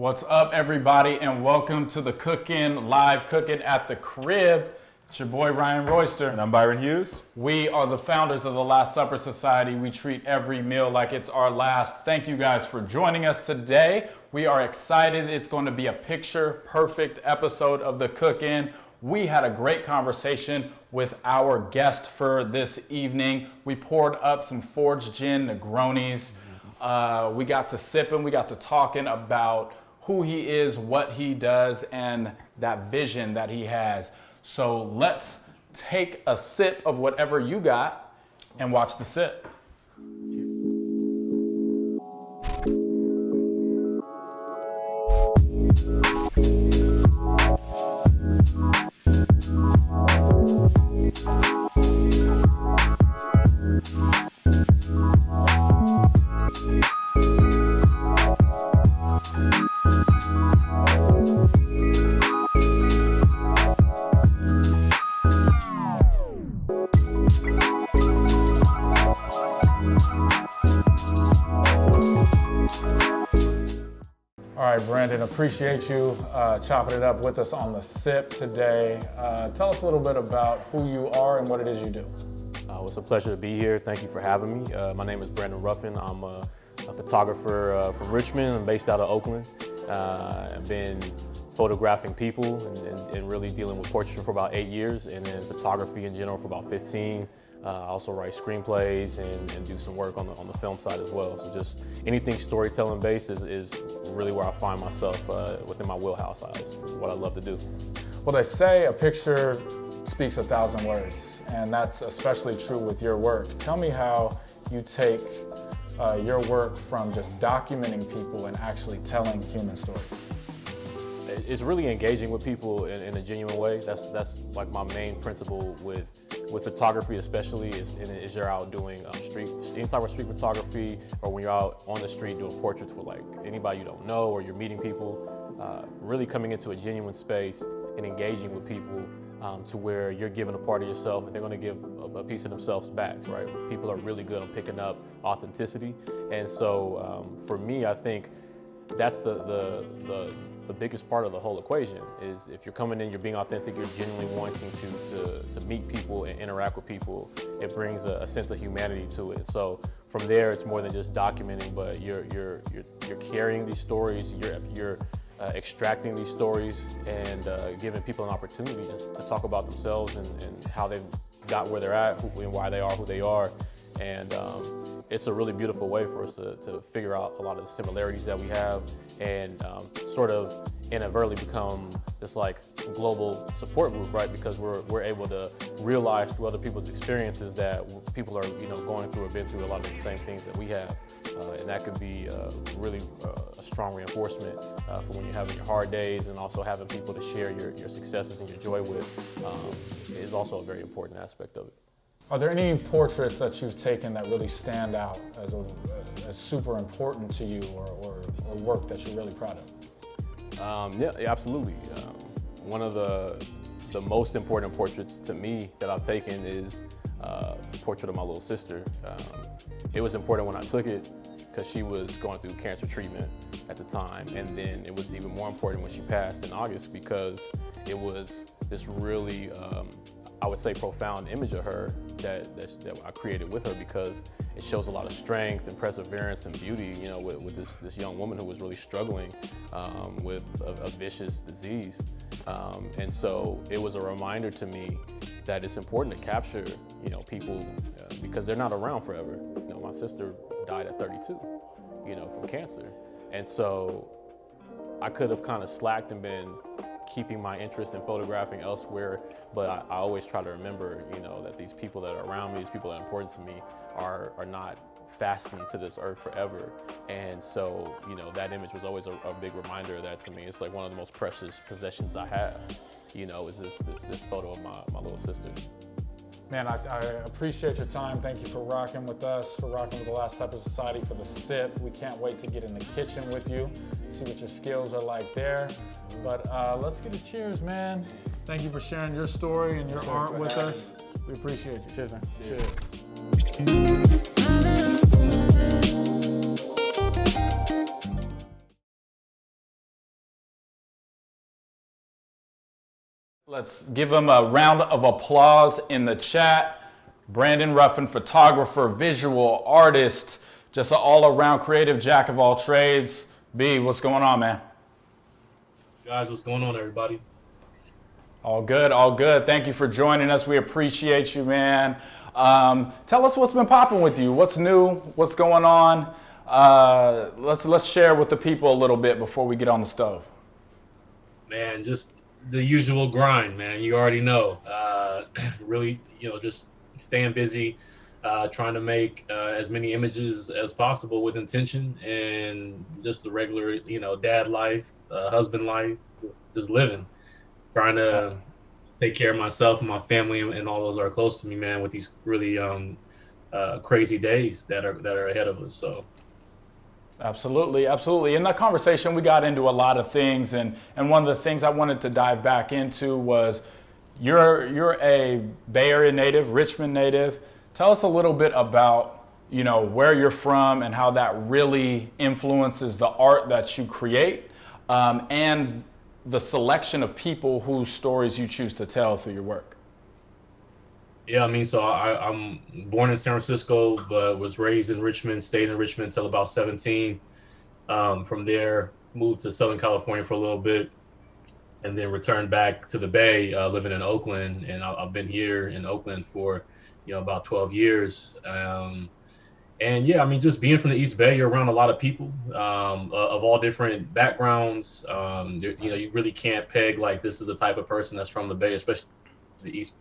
What's up, everybody, and welcome to the Cookin' Live Cookin' at the Crib. It's your boy Ryan Royster. And I'm Byron Hughes. We are the founders of the Last Supper Society. We treat every meal like it's our last. Thank you guys for joining us today. We are excited. It's going to be a picture-perfect episode of the Cookin'. We had a great conversation with our guest for this evening. We poured up some Forged Gin Negronis. We got to sipping, we got to talking about who he is, what he does, and that vision that he has. So let's take a sip of whatever you got and watch the sip. All right, Brandon, appreciate you chopping it up with us on the sip today. Tell us a little bit about who you are and what it is you do. It's a pleasure to be here. Thank you for having me. My name is Brandon Ruffin. I'm a photographer from Richmond. I'm based out of Oakland. I've been photographing people and really dealing with portraiture for about 8 years, and then photography in general for about 15. I also write screenplays and do some work on the film side as well. So just anything storytelling based is really where I find myself within my wheelhouse. It's what I love to do. Well, they say a picture speaks 1,000 words, and that's especially true with your work. Tell me how you take your work from just documenting people and actually telling human stories. It's really engaging with people in a genuine way. That's like my main principle with photography, especially is you're out doing any type of street photography, or when you're out on the street doing portraits with like anybody you don't know, or you're meeting people. Really coming into a genuine space and engaging with people to where you're giving a part of yourself and they're going to give a piece of themselves back, right? People are really good on picking up authenticity, and so for me, I think that's the biggest part of the whole equation. Is if you're coming in, you're being authentic, you're genuinely wanting to meet people and interact with people, it brings a sense of humanity to it. So from there, it's more than just documenting, but you're carrying these stories, you're extracting these stories and giving people an opportunity to talk about themselves and how they got where they're at, and why they are who they are. And it's a really beautiful way for us to figure out a lot of the similarities that we have and sort of inadvertently become this like global support group, right? Because we're able to realize through other people's experiences that people are going through or been through a lot of the same things that we have. And that could be really a strong reinforcement for when you're having your hard days, and also having people to share your successes and your joy with is also a very important aspect of it. Are there any portraits that you've taken that really stand out as super important to you, or work that you're really proud of? Yeah, absolutely. One of the most important portraits to me that I've taken is a portrait of my little sister. It was important when I took it because she was going through cancer treatment at the time, and then it was even more important when she passed in August, because it was this really I would say profound image of her that I created with her, because it shows a lot of strength and perseverance and beauty, with this young woman who was really struggling with a vicious disease. And so it was a reminder to me that it's important to capture, people because they're not around forever. My sister died at 32, from cancer. And so I could have kind of slacked and been keeping my interest in photographing elsewhere, but I always try to remember, that these people that are around me, these people that are important to me, are not fastened to this earth forever. And so, that image was always a big reminder of that to me. It's like one of the most precious possessions I have, is this photo of my little sister. Man, I appreciate your time. Thank you for rocking with us, for rocking with the Last Supper Society, for the sip. We can't wait to get in the kitchen with you, see what your skills are like there. But let's get a cheers, man. Thank you for sharing your story and your art with us. We appreciate you. Cheers, man. Cheers. Let's give him a round of applause in the chat. Brandon Ruffin, photographer, visual artist, just an all-around creative jack of all trades. B, what's going on, man? Guys, what's going on, everybody? All good, all good. Thank you for joining us. We appreciate you, man. Tell us what's been popping with you. What's new? What's going on? Let's share with the people a little bit before we get on the stove. Man, just the usual grind, man. You already know. Really, just staying busy, trying to make as many images as possible with intention, and just the regular, dad life, husband life, just living, trying to take care of myself and my family and all those that are close to me, man, with these really crazy days that are ahead of us. So. Absolutely, absolutely. In that conversation, we got into a lot of things, and one of the things I wanted to dive back into was you're a Bay Area native, Richmond native. Tell us a little bit about where you're from and how that really influences the art that you create, and the selection of people whose stories you choose to tell through your work. Yeah, I mean, so I'm born in San Francisco, but was raised in Richmond, stayed in Richmond until about 17. From there, moved to Southern California for a little bit, and then returned back to the Bay, living in Oakland. And I've been here in Oakland for, about 12 years. And yeah, I mean, just being from the East Bay, you're around a lot of people of all different backgrounds. You really can't peg like this is the type of person that's from the Bay, especially the East.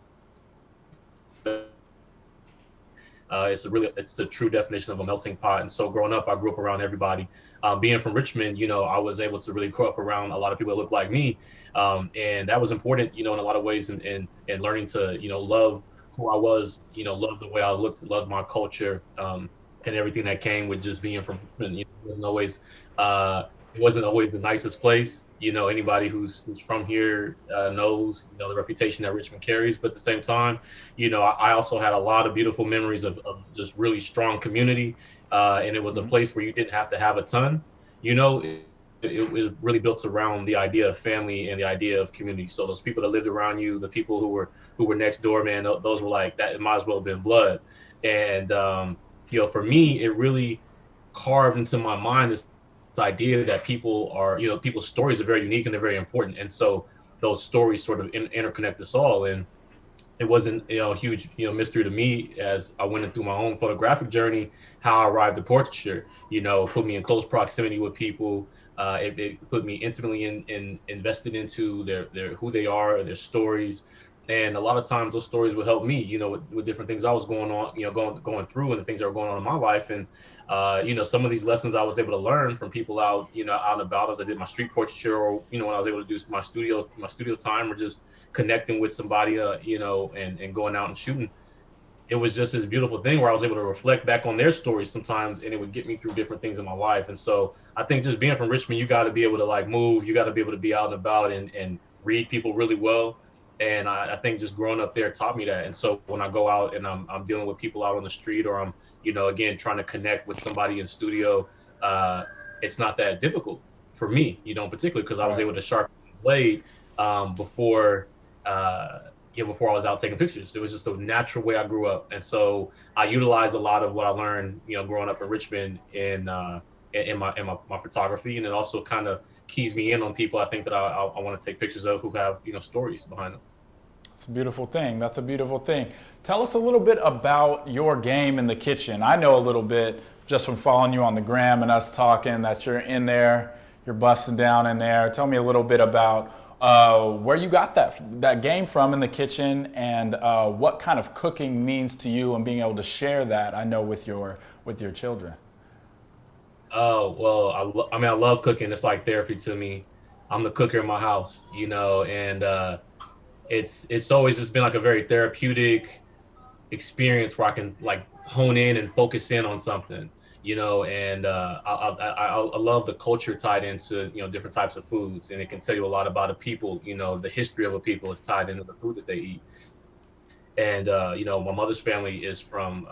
It's the true definition of a melting pot. And so growing up, I grew up around everybody. Being from Richmond, I was able to really grow up around a lot of people that look like me. And that was important, in a lot of ways, and learning to, love who I was, love the way I looked, love my culture, and everything that came with just being from Richmond. It wasn't always the nicest place. Anybody who's from here knows, the reputation that Richmond carries. But at the same time, I also had a lot of beautiful memories of just really strong community. And it was a place where you didn't have to have a ton. It was really built around the idea of family and the idea of community. So those people that lived around you, the people who were next door, man, those were like that. It might as well have been blood. And for me, it really carved into my mind this idea that people's stories are very unique and they're very important. And so those stories sort of interconnect us all. And it wasn't, a huge, mystery to me as I went through my own photographic journey, how I arrived at portraiture, put me in close proximity with people. It put me intimately invested into their who they are, their stories. And a lot of times those stories would help me, with different things I was going on, going through, and the things that were going on in my life. And, some of these lessons I was able to learn from people out and about as I did my street portraiture, or, when I was able to do my studio time, or just connecting with somebody, and going out and shooting. It was just this beautiful thing where I was able to reflect back on their stories sometimes, and it would get me through different things in my life. And so I think just being from Richmond, you got to be able to move, you got to be able to be out and about and read people really well. And I think just growing up there taught me that. And so when I go out and I'm dealing with people out on the street, or I'm, again, trying to connect with somebody in studio, it's not that difficult for me, particularly because I was able to sharpen the blade before I was out taking pictures. It was just a natural way I grew up. And so I utilized a lot of what I learned, growing up in Richmond in my photography. And it also kind of keys me in on people I think that I want to take pictures of who have, stories behind them. It's a beautiful thing. That's a beautiful thing. Tell us a little bit about your game in the kitchen. I know a little bit just from following you on the gram and us talking that you're in there, you're busting down in there. Tell me a little bit about where you got that game from in the kitchen, and what kind of cooking means to you, and being able to share that, I know, with your children. Oh, well, I love cooking. It's like therapy to me. I'm the cooker in my house, and it's always just been like a very therapeutic experience where I can hone in and focus in on something, and I love the culture tied into, different types of foods, and it can tell you a lot about a people. The history of a people is tied into the food that they eat. And, my mother's family is from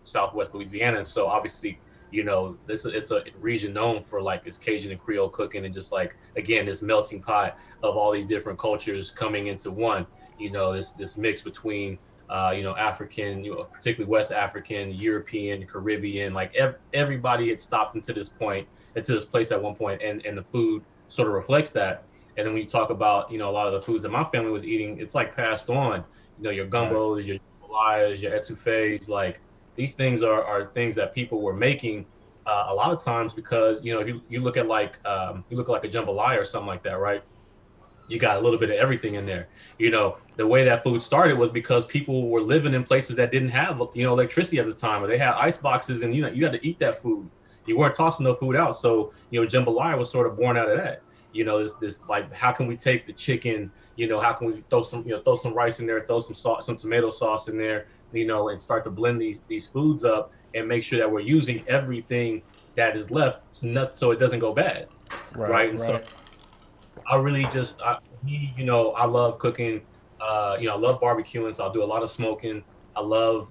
Southwest Louisiana. And so obviously, It's a region known for like its Cajun and Creole cooking, and just like again this melting pot of all these different cultures coming into one. This mix between African, particularly West African, European, Caribbean, like everybody had stopped into this place at one point, and the food sort of reflects that. And then when you talk about, a lot of the foods that my family was eating, it's like passed on, your gumbos, your jambalayas, your etouffees, like these things are things that people were making a lot of times because, if you look at like, you look like a jambalaya or something like that, right? You got a little bit of everything in there. The way that food started was because people were living in places that didn't have, electricity at the time, or they had ice boxes, and, you had to eat that food. You weren't tossing no food out. So, jambalaya was sort of born out of that. This like, how can we take the chicken, how can we throw some rice in there, throw some sauce, some tomato sauce in there, and start to blend these foods up and make sure that we're using everything that is left so it doesn't go bad. Right. And so I really I love cooking. I love barbecuing, so I'll do a lot of smoking. I love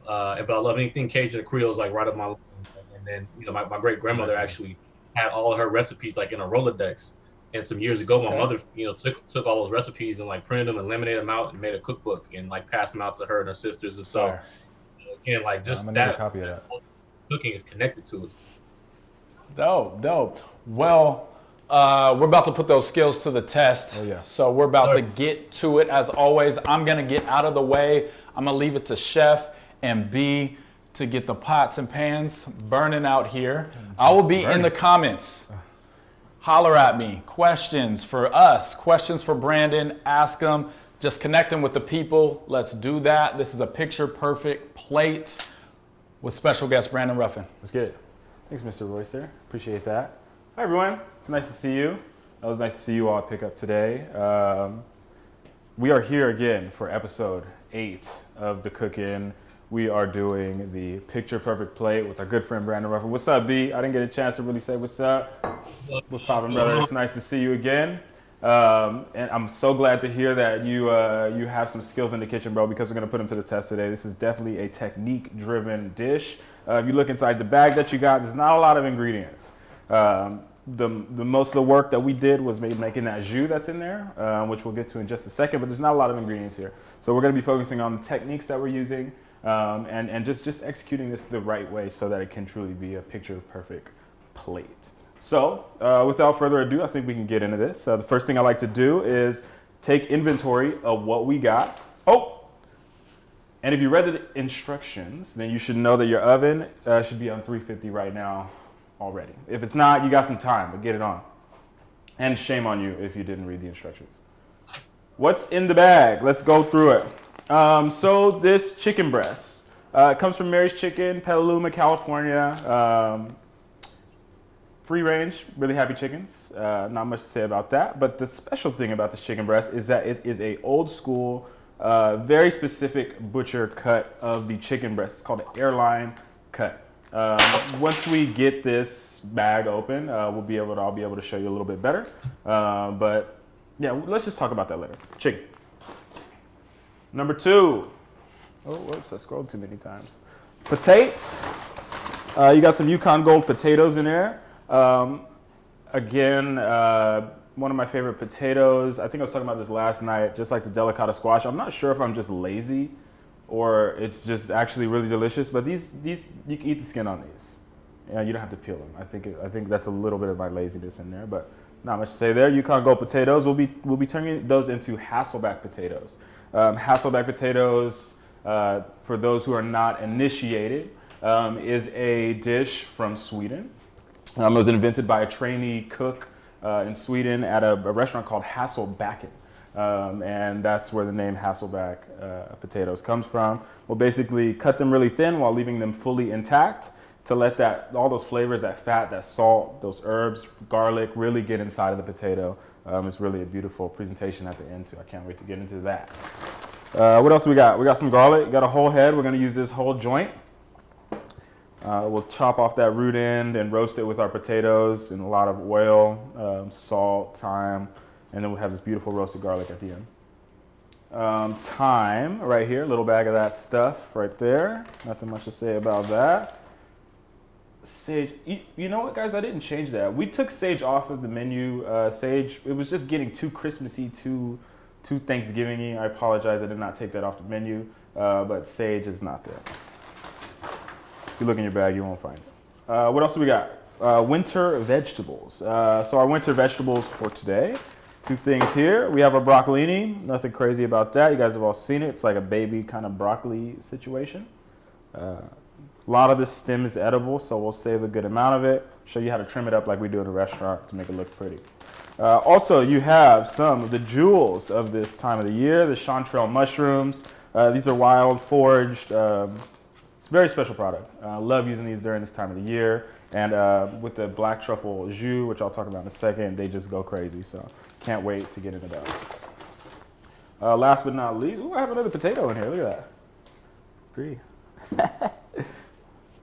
anything Cajun or Creole is like right up my. And then my great grandmother actually had all of her recipes like in a Rolodex. And some years ago, my mother took all those recipes and like printed them and laminated them out and made a cookbook and like passed them out to her and her sisters. And so again, like just that cooking is connected to us. Dope. Well, we're about to put those skills to the test. Oh, yeah. So we're about to get to it. As always, I'm going to get out of the way. I'm going to leave it to Chef and B to get the pots and pans burning out here. I will be in the comments. Holler at me. Questions for us. Questions for Brandon. Ask them. Just connect him with the people. Let's do that. This is a picture-perfect plate with special guest Brandon Ruffin. Let's get it. Thanks, Mr. Royster. Appreciate that. Hi, everyone. It's nice to see you. It was nice to see you all pick up today. We are here again for episode 8 of The Cook-In. We are doing the picture-perfect plate with our good friend Brandon Ruffin. What's up, B? I didn't get a chance to really say what's up. What's poppin', brother? It's nice to see you again. And I'm so glad to hear that you have some skills in the kitchen, bro, because we're going to put them to the test today. This is definitely a technique-driven dish. If you look inside the bag that you got, there's not a lot of ingredients. The most of the work that we did was making that jus that's in there, which we'll get to in just a second, but there's not a lot of ingredients here. So we're going to be focusing on the techniques that we're using and just executing this the right way so that it can truly be a picture-perfect plate. So without further ado, I think we can get into this. The first thing I like to do is take inventory of what we got. And if you read the instructions, then you should know that your oven should be on 350 right now already. If it's not, you got some time, but get it on. And shame on you if you didn't read the instructions. What's in the bag? Let's go through it. So this chicken breast, it comes from Mary's Chicken, Petaluma, California. Free range, really happy chickens. Not much to say about that. But the special thing about this chicken breast is that it is a old school, very specific butcher cut of the chicken breast. It's called an airline cut. Once we get this bag open, I'll be able to show you a little bit better. But yeah, let's just talk about that later. Chicken. Number 2. Oh, whoops, I scrolled too many times. Potatoes. You got some Yukon Gold potatoes in there. Again, one of my favorite potatoes. I think I was talking about this last night, just like the delicata squash. I'm not sure if I'm just lazy or it's just actually really delicious, but these you can eat the skin on these. Yeah, you don't have to peel them. I think that's a little bit of my laziness in there, but not much to say there. Yukon Gold potatoes. We'll be turning those into hasselback potatoes. Hasselback potatoes, for those who are not initiated, is a dish from Sweden. It was invented by a trainee cook in Sweden at a restaurant called Hasselbacken. And that's where the name Hasselback potatoes comes from. We'll basically cut them really thin while leaving them fully intact to let all those flavors, that fat, that salt, those herbs, garlic, really get inside of the potato. It's really a beautiful presentation at the end too. I can't wait to get into that. What else we got? We got some garlic. Got a whole head. We're going to use this whole joint. We'll chop off that root end and roast it with our potatoes in a lot of oil, salt, thyme, and then we'll have this beautiful roasted garlic at the end. Thyme right here, a little bag of that stuff right there. Nothing much to say about that. Sage, you know what, guys? I didn't change that. We took sage off of the menu. Sage, it was just getting too Christmassy, too Thanksgiving-y. I apologize. I did not take that off the menu, but sage is not there. If you look in your bag, you won't find it. What else do we got? Winter vegetables. So our winter vegetables for today. 2 things here. We have a broccolini. Nothing crazy about that. You guys have all seen it. It's like a baby kind of broccoli situation. A lot of this stem is edible, so we'll save a good amount of it. Show you how to trim it up like we do in a restaurant to make it look pretty. Also, you have some of the jewels of this time of the year, the chanterelle mushrooms. These are wild, foraged. It's a very special product. I love using these during this time of the year. And with the black truffle jus, which I'll talk about in a second, they just go crazy. So can't wait to get into those. Last but not least, ooh, I have another potato in here. Look at that. 3.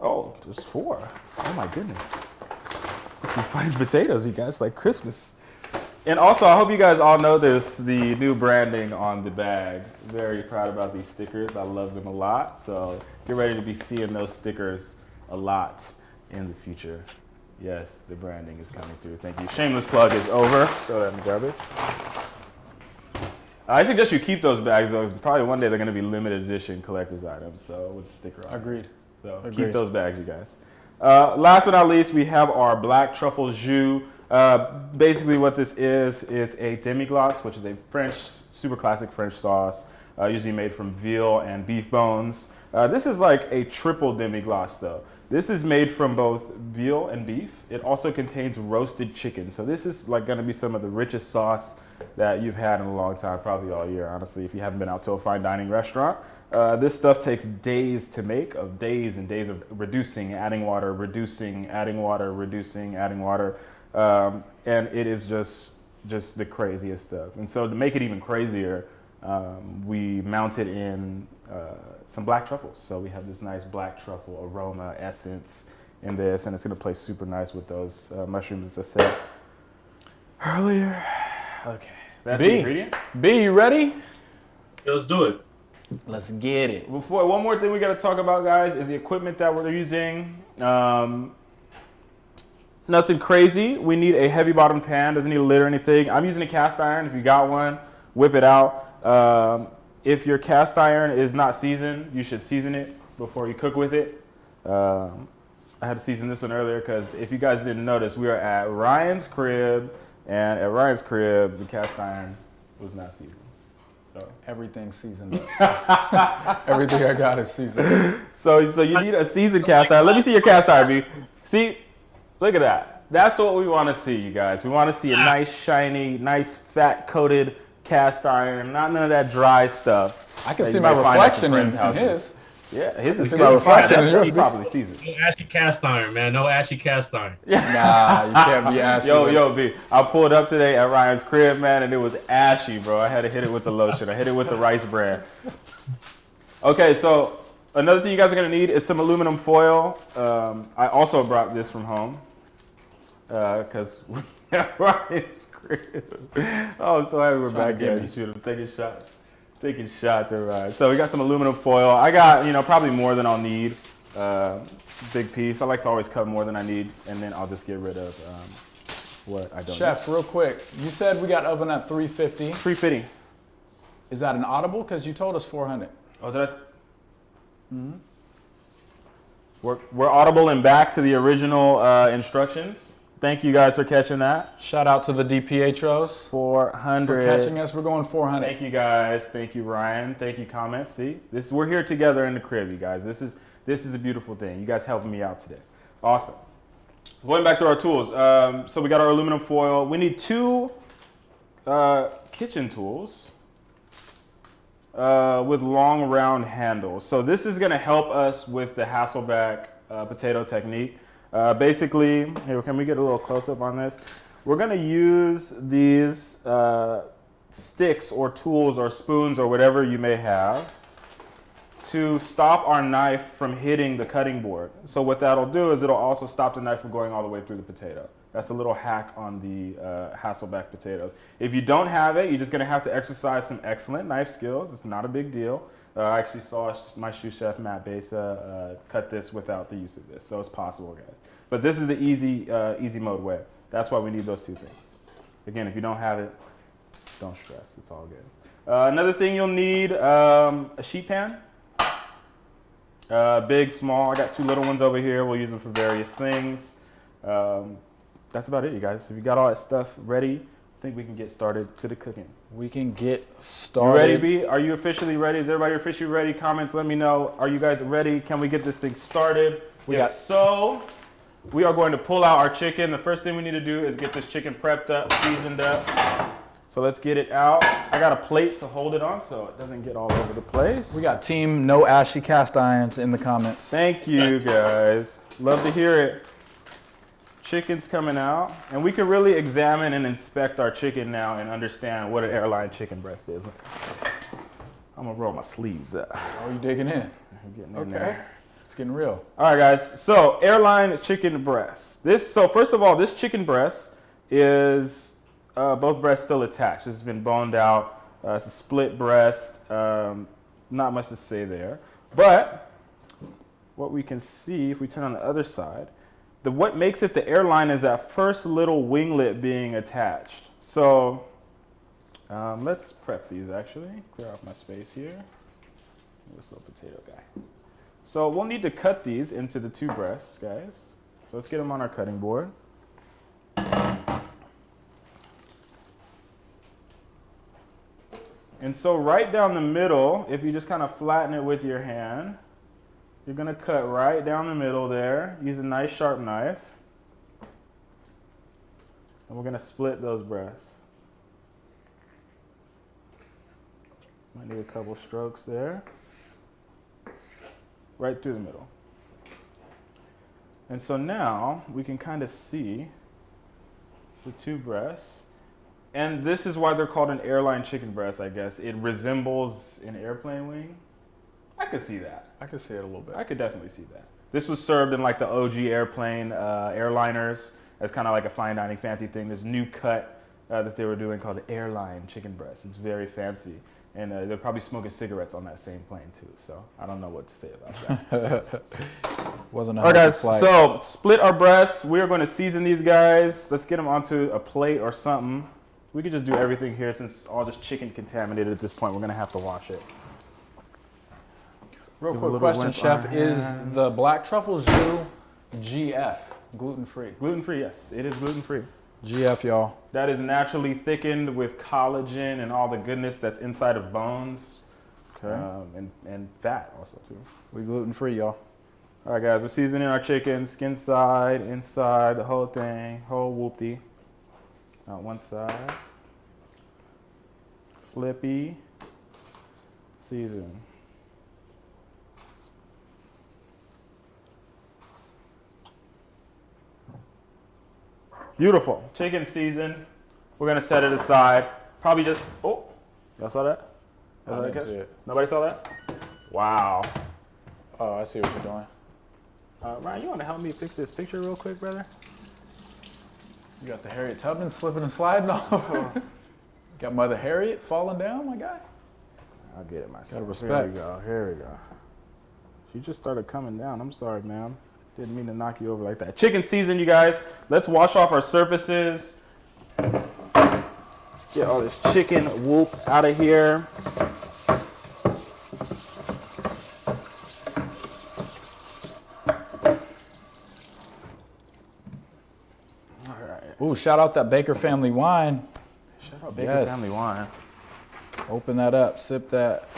Oh, there's 4. Oh my goodness. You're finding potatoes, you guys, like Christmas. And also, I hope you guys all notice the new branding on the bag. Very proud about these stickers. I love them a lot. So get ready to be seeing those stickers a lot in the future. Yes, the branding is coming through. Thank you. Shameless plug is over. Throw that in the garbage. I suggest you keep those bags though, because probably one day they're going to be limited edition collector's items. So with the sticker on. Agreed. So Agreed. keep those bags, you guys. Last but not least, we have our black truffle jus. Basically what this is a demi-glace, which is a French, super classic French sauce, usually made from veal and beef bones. This is like a triple demi-glace though. This is made from both veal and beef. It also contains roasted chicken. So this is like gonna be some of the richest sauce that you've had in a long time, probably all year, honestly, if you haven't been out to a fine dining restaurant. This stuff takes days to make, of days and days of reducing, adding water, reducing, adding water, reducing, adding water. And it is just the craziest stuff. And so to make it even crazier, we mounted in some black truffles. So we have this nice black truffle aroma essence in this, and it's gonna play super nice with those mushrooms, as I said earlier. Okay, that's the ingredients. B, you ready? Yeah, let's do it. Let's get it. Before, one more thing we gotta talk about, guys, is the equipment that we're using. Nothing crazy. We need a heavy bottom pan, doesn't need a lid or anything. I'm using a cast iron. If you got one, whip it out. If your cast iron is not seasoned, you should season it before you cook with it. I had to season this one earlier because if you guys didn't notice, we are at Ryan's crib, and at Ryan's crib, the cast iron was not seasoned. So Everything's seasoned up. Everything I got is seasoned. So you need a seasoned cast iron. Let me see your cast iron, B. See, look at that. That's what we want to see, you guys. We want to see a nice, shiny, nice, fat-coated cast iron, not none of that dry stuff. I can that see you my may find at reflection your in friends' houses. his. Yeah, his is see good. my reflection in yours. That's probably seasoned. No ashy cast iron, man. No ashy cast iron. Nah, you can't be ashy. Yo, B. I pulled up today at Ryan's crib, man, and it was ashy, bro. I had to hit it with the lotion. I hit it with the rice bran. Okay, so another thing you guys are gonna need is some aluminum foil. I also brought this from home because we at Ryan's crib. Oh, I'm so happy we're back here. Shoot, I'm taking shots. Taking shots, everybody. So we got some aluminum foil. I got, probably more than I'll need. Big piece. I like to always cut more than I need, and then I'll just get rid of what I don't Chef, real quick, you said we got oven at 350. need. 350. Is that an audible? Because you told us 400. Oh, did I? Mm-hmm. We're audible and back to the original instructions. Thank you guys for catching that. Shout out to the DPHOs 400. for catching us. We're going 400. Thank you guys. Thank you, Ryan. Thank you, comments. See, we're here together in the crib, you guys. This is a beautiful thing. You guys helping me out today. Awesome. Going back to our tools. So we got our aluminum foil. We need 2 kitchen tools with long round handles. So this is going to help us with the hasselback potato technique. Basically, here, can we get a little close up on this? We're going to use these sticks or tools or spoons or whatever you may have to stop our knife from hitting the cutting board. So what that'll do is it'll also stop the knife from going all the way through the potato. That's a little hack on the hasselback potatoes. If you don't have it, you're just going to have to exercise some excellent knife skills. It's not a big deal. I actually saw my sous chef, Matt Besa, cut this without the use of this, so it's possible, guys. But this is the easy mode way. That's why we need those two things. Again, if you don't have it, don't stress. It's all good. Another thing you'll need, a sheet pan. Big, small. I got 2 little ones over here. We'll use them for various things. That's about it, you guys. If you got all that stuff ready, I think we can get started to the cooking. We can get started. You ready, B? Are you officially ready? Is everybody officially ready? Comments, let me know. Are you guys ready? Can we get this thing started? So we are going to pull out our chicken. The first thing we need to do is get this chicken prepped up, seasoned up. So let's get it out. I got a plate to hold it on so it doesn't get all over the place. We got team no ashy cast irons in the comments. Thank you, guys. Love to hear it. Chicken's coming out. And we can really examine and inspect our chicken now and understand what an airline chicken breast is. I'm going to roll my sleeves up. Oh, you digging in? I'm getting in there. It's getting real. All right, guys. So airline chicken breast. So first of all, this chicken breast is both breasts still attached. This has been boned out. It's a split breast. Not much to say there. But what we can see if we turn on the other side, what makes it the airline is that first little winglet being attached. So let's prep these actually. Clear off my space here. This little potato guy. So we'll need to cut these into the 2 breasts, guys. So let's get them on our cutting board. And so right down the middle, if you just kind of flatten it with your hand, you're going to cut right down the middle there. Use a nice sharp knife. And we're going to split those breasts. Might need a couple strokes there. Right through the middle. And so now we can kind of see the 2 breasts. And this is why they're called an airline chicken breast, I guess. It resembles an airplane wing. I could see that. I could see it a little bit. I could definitely see that. This was served in like the OG airplane airliners as kind of like a fine dining fancy thing. This new cut that they were doing called the airline chicken breast. It's very fancy. And they're probably smoking cigarettes on that same plane too. So I don't know what to say about that. Wasn't a All right, guys. flight. So split our breasts. We are going to season these guys. Let's get them onto a plate or something. We could just do everything here since all this chicken contaminated at this point. We're going to have to wash it. Real Give quick a little question, rinse on Chef. our Is hands. the black truffle jus GF, gluten-free? Gluten-free, yes. It is gluten-free. GF, y'all. That is naturally thickened with collagen and all the goodness that's inside of bones. Okay. And fat also, too. We gluten-free, y'all. All right, guys. We're seasoning our chicken. Skin side, inside, the whole thing. Whole whoopty. Out one side. Flippy. Season. Beautiful. Chicken seasoned. We're going to set it aside. Probably just, oh, y'all saw that? I didn't see it. Nobody saw that? Wow. Oh, I see what you're doing. Ryan, you want to help me fix this picture real quick, brother? You got the Harriet Tubman slipping and sliding over. Got Mother Harriet falling down, my guy. I'll get it myself. Gotta respect. Here we go. Here we go. She just started coming down. I'm sorry, ma'am. Didn't mean to knock you over like that. Chicken season, you guys. Let's wash off our surfaces. Get all this chicken whoop out of here. All right. Ooh, shout out that Baker family wine. Shout out Baker Yes. Family Wine. Open that up, sip that.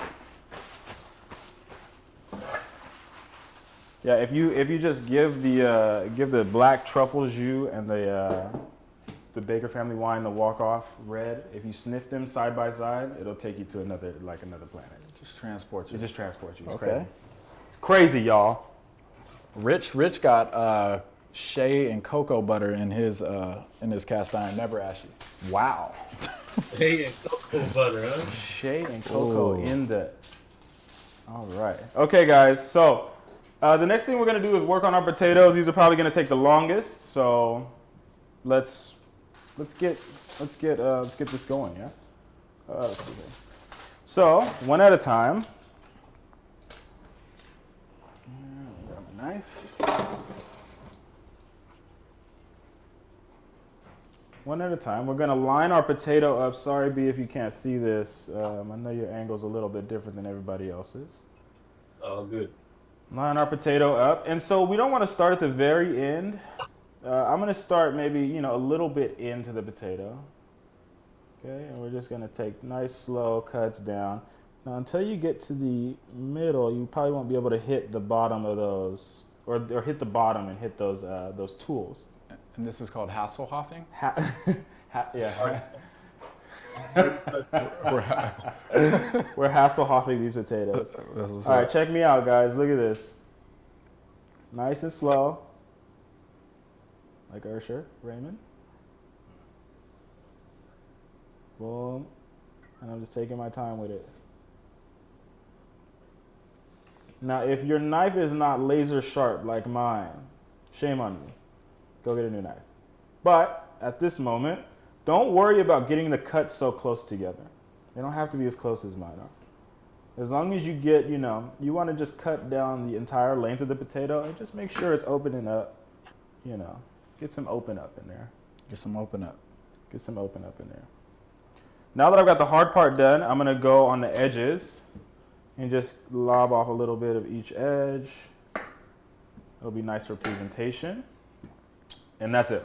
Yeah, if you just give the black truffle jus and the Baker Family Wine the walk-off red, if you sniff them side by side, it'll take you to another planet. Just transport you. It just transports you. It's Okay. crazy. It's crazy, y'all. Rich got shea and cocoa butter in his cast iron, never ashy. Wow. Hey, and cocoa butter, huh? Shea and cocoa Ooh. in the. All right. Okay, guys. So the next thing we're gonna do is work on our potatoes. These are probably gonna take the longest. So let's get this going. Yeah. Let's see here. So one at a time. knife. One at a time. We're gonna line our potato up. Sorry, B, if you can't see this. I know your angle's a little bit different than everybody else's. Oh, good. Line our potato up. And so we don't want to start at the very end. I'm gonna start maybe, a little bit into the potato. Okay, and we're just gonna take nice slow cuts down. Now until you get to the middle, you probably won't be able to hit the bottom of those, or hit the bottom and hit those tools. And this is called Hasselhoffing? Yeah. We're- We're Hasselhoffing these potatoes. That's what's All right, up. check me out, guys. Look at this. Nice and slow. Like Ursher, Raymond. Boom. And I'm just taking my time with it. Now, if your knife is not laser sharp like mine, shame on you. Go get a new knife. But at this moment, don't worry about getting the cuts so close together. They don't have to be as close as mine are. As long as you get, you want to just cut down the entire length of the potato and just make sure it's opening up, get some open up in there. Get some open up. Get some open up in there. Now that I've got the hard part done, I'm gonna go on the edges and just lob off a little bit of each edge. It'll be nice for presentation. And that's it.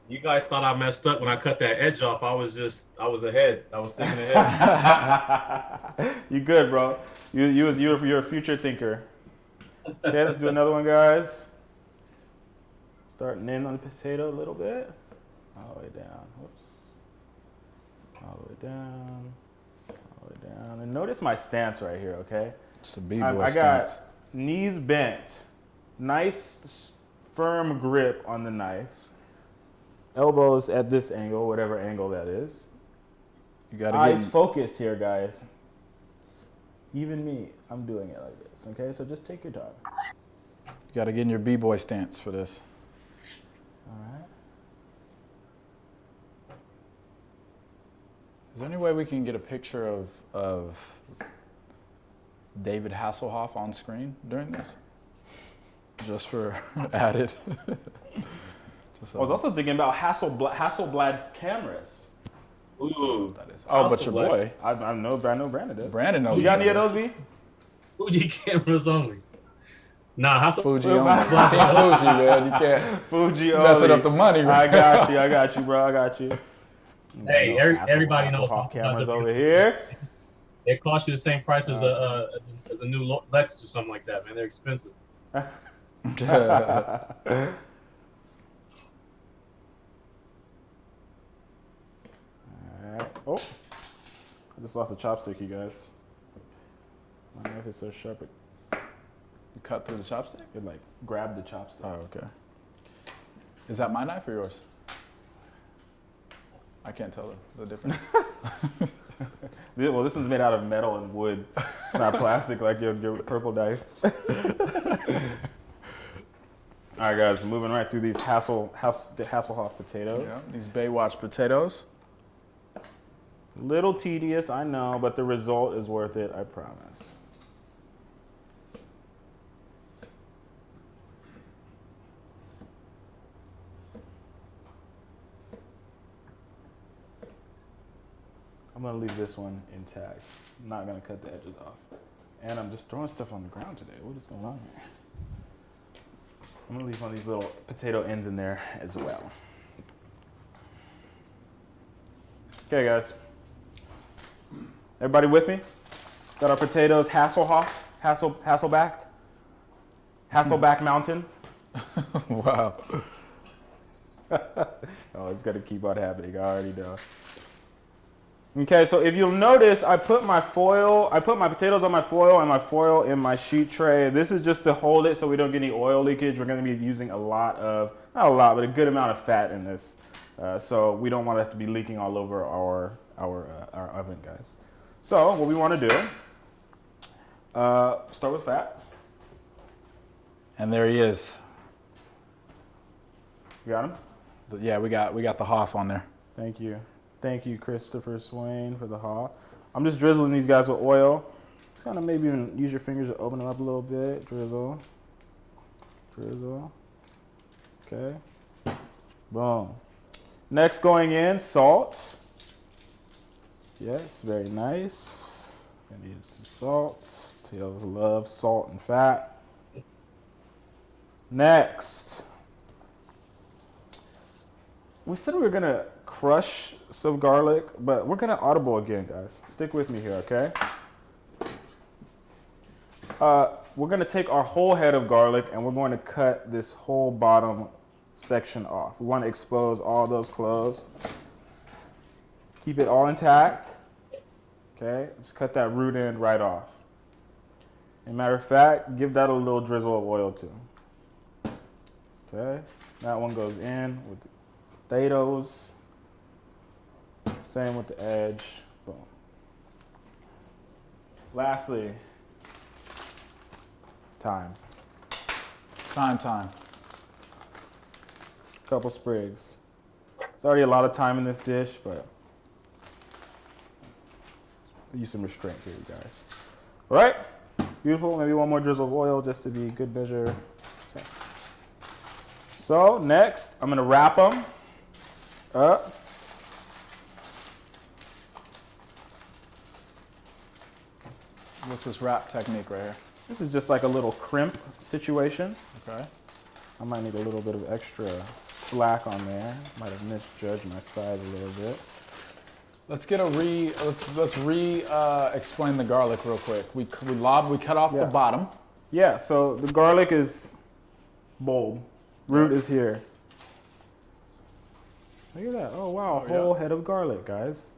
You guys thought I messed up when I cut that edge off. I was ahead. I was thinking ahead. You good, bro. You're a future thinker. Okay, let's do another one, guys. Starting in on the potato a little bit. All the way down. Whoops. All the way down. All the way down. And notice my stance right here, okay? It's a b-boy I stance. got knees bent. Nice firm grip on the knife. Elbows at this angle, whatever angle that is. You gotta Eyes get focused here, guys. Even me, I'm doing it like this, okay? So just take your time. in your b-boy stance for this. All right. Is there any way we can get a picture of David Hasselhoff on screen during this? Just for added. Just I was also thinking about Hasselblad cameras. Ooh, that is. Oh, but your boy, I know Brandon does. Brandon knows. You got any what of that those, is. B? Fuji cameras only. Nah, how's Fuji only. Team Fuji, man. You can't Fuji messing only. up the money. I got you, bro. I got you. Hey, everybody knows Hasselhoff something cameras about over here. They cost you the same price as a new Lexus or something like that, man. They're expensive. All right. Oh, I just lost a chopstick, you guys. My knife is so sharp You cut through the chopstick? it like grabbed the chopstick. Oh, okay. Is that my knife or yours? I can't tell the difference. Well, this one's made out of metal and wood, not plastic like your purple knife. All right, guys, moving right through these Hasselhoff potatoes. Yeah, these Baywatch potatoes. Little tedious, I know, but the result is worth it, I promise. I'm gonna leave this one intact. I'm not gonna cut the edges off. And I'm just throwing stuff on the ground today. What is going on here? I'm gonna leave one of these little potato ends in there as well. Okay, guys. Everybody with me? Got our potatoes Hasselback Mountain. Wow. Oh, it's gonna keep on happening. I already know. Okay, so if you'll notice, I put my potatoes on my foil and my foil in my sheet tray. This is just to hold it so we don't get any oil leakage. We're gonna be using not a lot, but a good amount of fat in this. So we don't want it to be leaking all over our oven, guys. So what we wanna do, start with fat. And there he is. You got him? Yeah, we got the Hoff on there. Thank you. Thank you, Christopher Swain, for the haw. I'm just drizzling these guys with oil. It's Just kind of maybe even use your fingers to open them up a little bit. Drizzle. Okay. Boom. Next going in, salt. Yes, very nice. I need some salt. Potatoes love salt and fat. Next. We said we were gonna crush some garlic, but we're gonna audible again, guys. Stick with me here, okay? We're gonna take our whole head of garlic and we're going to cut this whole bottom section off. We want to expose all those cloves. Keep it all intact. Okay, just cut that root end right off. As a matter of fact, give that a little drizzle of oil too. Okay, that one goes in with the potatoes. Same with the edge. Boom. Lastly, thyme. Time. Couple sprigs. There's already a lot of thyme in this dish, but use some restraint here, you guys. All right, beautiful. Maybe one more drizzle of oil just to be good measure. Okay. So next, I'm gonna wrap them up. What's this wrap technique right here? This is just like a little crimp situation. Okay. I might need a little bit of extra slack on there. Might have misjudged my size a little bit. Let's get let's explain the garlic real quick. We cut off the bottom. Yeah, so the garlic is bulb. Root is here. Look at that. Oh wow, a whole head of garlic, guys.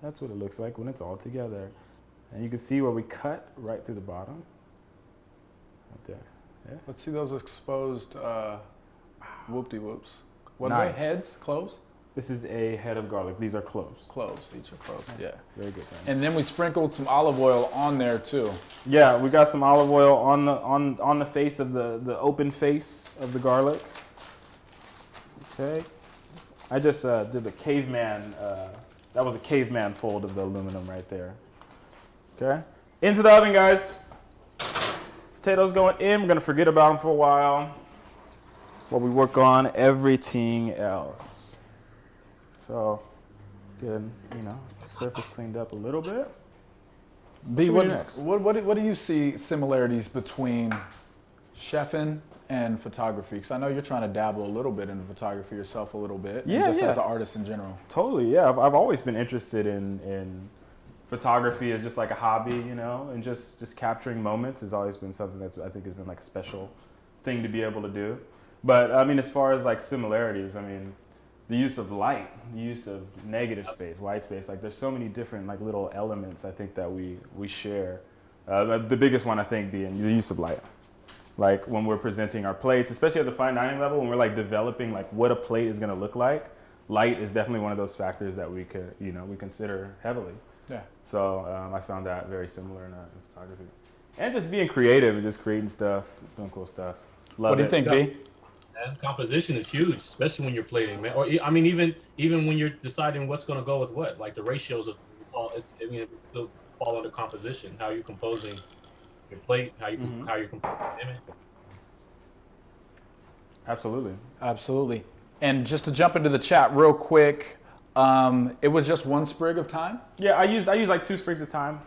That's what it looks like when it's all together. And you can see where we cut right through the bottom. Right there. Yeah. Let's see those exposed whoop-de-whoops. What Nice. are they? Heads? Cloves? This is a head of garlic. These are cloves. Cloves. Each are cloves. Yeah. Very good. Man. And then we sprinkled some olive oil on there too. Yeah, we got some olive oil on the face of the open face of the garlic. Okay. I just did the caveman. That was a caveman fold of the aluminum right there. Okay. Into the oven, guys. Potatoes going in. We're gonna forget about them for a while while we work on everything else. So, get surface cleaned up a little bit. B, What should we do next? what do you see similarities between chefing and photography? Because I know you're trying to dabble a little bit in photography yourself a little bit. Yeah, just yeah. as an artist in general. Totally, yeah. I've always been interested in photography as just like a hobby, and just capturing moments has always been something that's I think has been like a special thing to be able to do. But I mean, as far as like similarities, I mean, the use of light, the use of negative space, white space, like there's so many different like little elements I think that we share. The biggest one I think being the use of light. Like when we're presenting our plates, especially at the fine dining level, when we're like developing like what a plate is gonna look like, light is definitely one of those factors that we could, we consider heavily. Yeah. So I found that very similar in photography. And just being creative and just creating stuff, doing cool stuff. Love What do you it. think, B? And composition is huge, especially when you're plating, man. Or I mean, even when you're deciding what's going to go with what, like the ratios of it still fall under composition. How you're composing your plate, how you're composing the image. Absolutely. Absolutely. And just to jump into the chat real quick, it was just one sprig of thyme? Yeah, I use like 2 sprigs of thyme.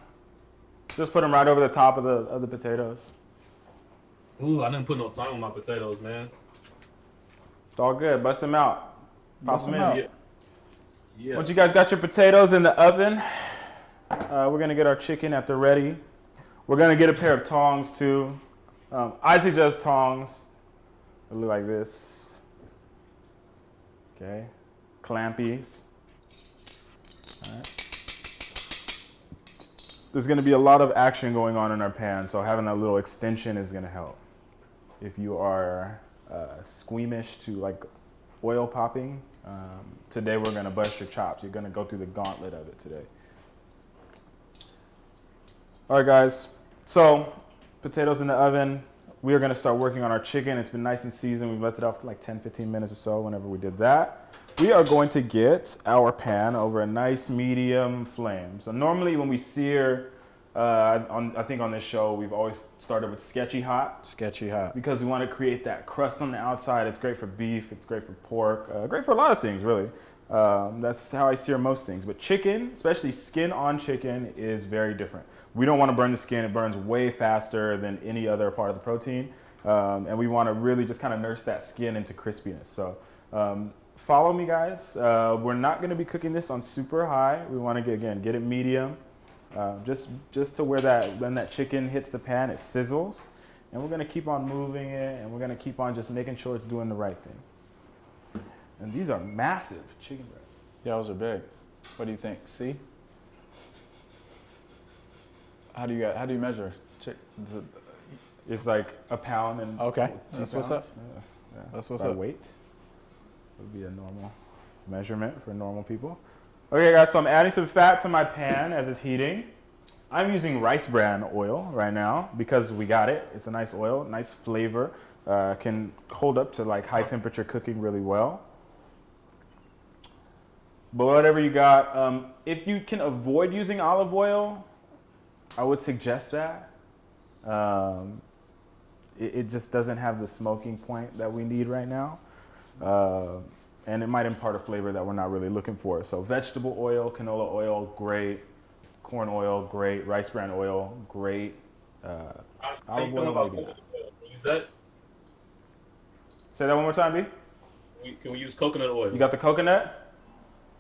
Just put them right over the top of the potatoes. Ooh, I didn't put no thyme on my potatoes, man. It's all good. Bust them out. Pop Bust them them in. out. Yeah. Once you guys got your potatoes in the oven, we're gonna get our chicken at the ready. We're gonna get a pair of tongs too. I suggest tongs. They look like this. Okay, clampies. All right. There's gonna be a lot of action going on in our pan, so having that little extension is gonna help. If you are squeamish to like oil popping, today we're gonna bust your chops. You're gonna go through the gauntlet of it today. All right, guys. So potatoes in the oven. We are gonna start working on our chicken. It's been nice and seasoned. We've left it off for like 10, 15 minutes or so whenever we did that. We are going to get our pan over a nice medium flame. So normally when we sear I think on this show we've always started with sketchy hot. Sketchy hot. Because we want to create that crust on the outside. It's great for beef. It's great for pork. Great for a lot of things, really. That's how I sear most things. But chicken, especially skin on chicken, is very different. We don't want to burn the skin. It burns way faster than any other part of the protein. And we want to really just kind of nurse that skin into crispiness. So follow me, guys. We're not going to be cooking this on super high. We want to, get it medium. Just to where when that chicken hits the pan, it sizzles. And we're going to keep on moving it, and we're going to keep on just making sure it's doing the right thing. And these are massive chicken breasts. Yeah, those are big. What do you think? See? How do you measure? It's like a pound and okay. 2 That's pounds. what's up. Yeah. That's what's By up. weight would be a normal measurement for normal people. Okay, guys, so I'm adding some fat to my pan as it's heating. I'm using rice bran oil right now because we got it. It's a nice oil, nice flavor. Can hold up to like high temperature cooking really well. But whatever you got, if you can avoid using olive oil, I would suggest that. It just doesn't have the smoking point that we need right now. And it might impart a flavor that we're not really looking for. So vegetable oil, canola oil, great. Corn oil, great. Rice bran oil, great. Olive oil, maybe not. Use that? Say that one more time, B. Can we use coconut oil? You got the coconut?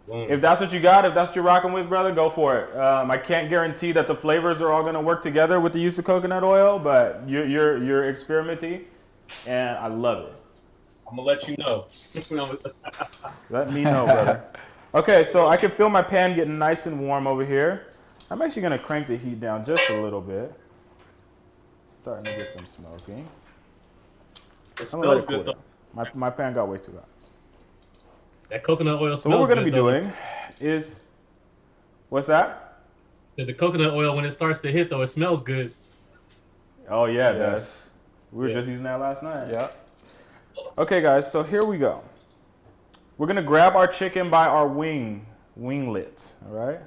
Mm. If that's what you got, if that's what you're rocking with, brother, go for it. I can't guarantee that the flavors are all going to work together with the use of coconut oil, but you're experimenting, and I love it. I'm gonna let you know. Let me know, brother. Okay, so I can feel my pan getting nice and warm over here. I'm actually going to crank the heat down just a little bit. Starting to get some smoking. It I'm going to let smells it cool good. down. My pan got way too hot. That coconut oil So smells what we're going to good, be though. doing is, what's that? The coconut oil, when it starts to hit, though, it smells good. Oh, yeah, it Yes. does. We were just using that last night. Yeah. Okay, guys, so here we go. We're going to grab our chicken by our winglet, all right?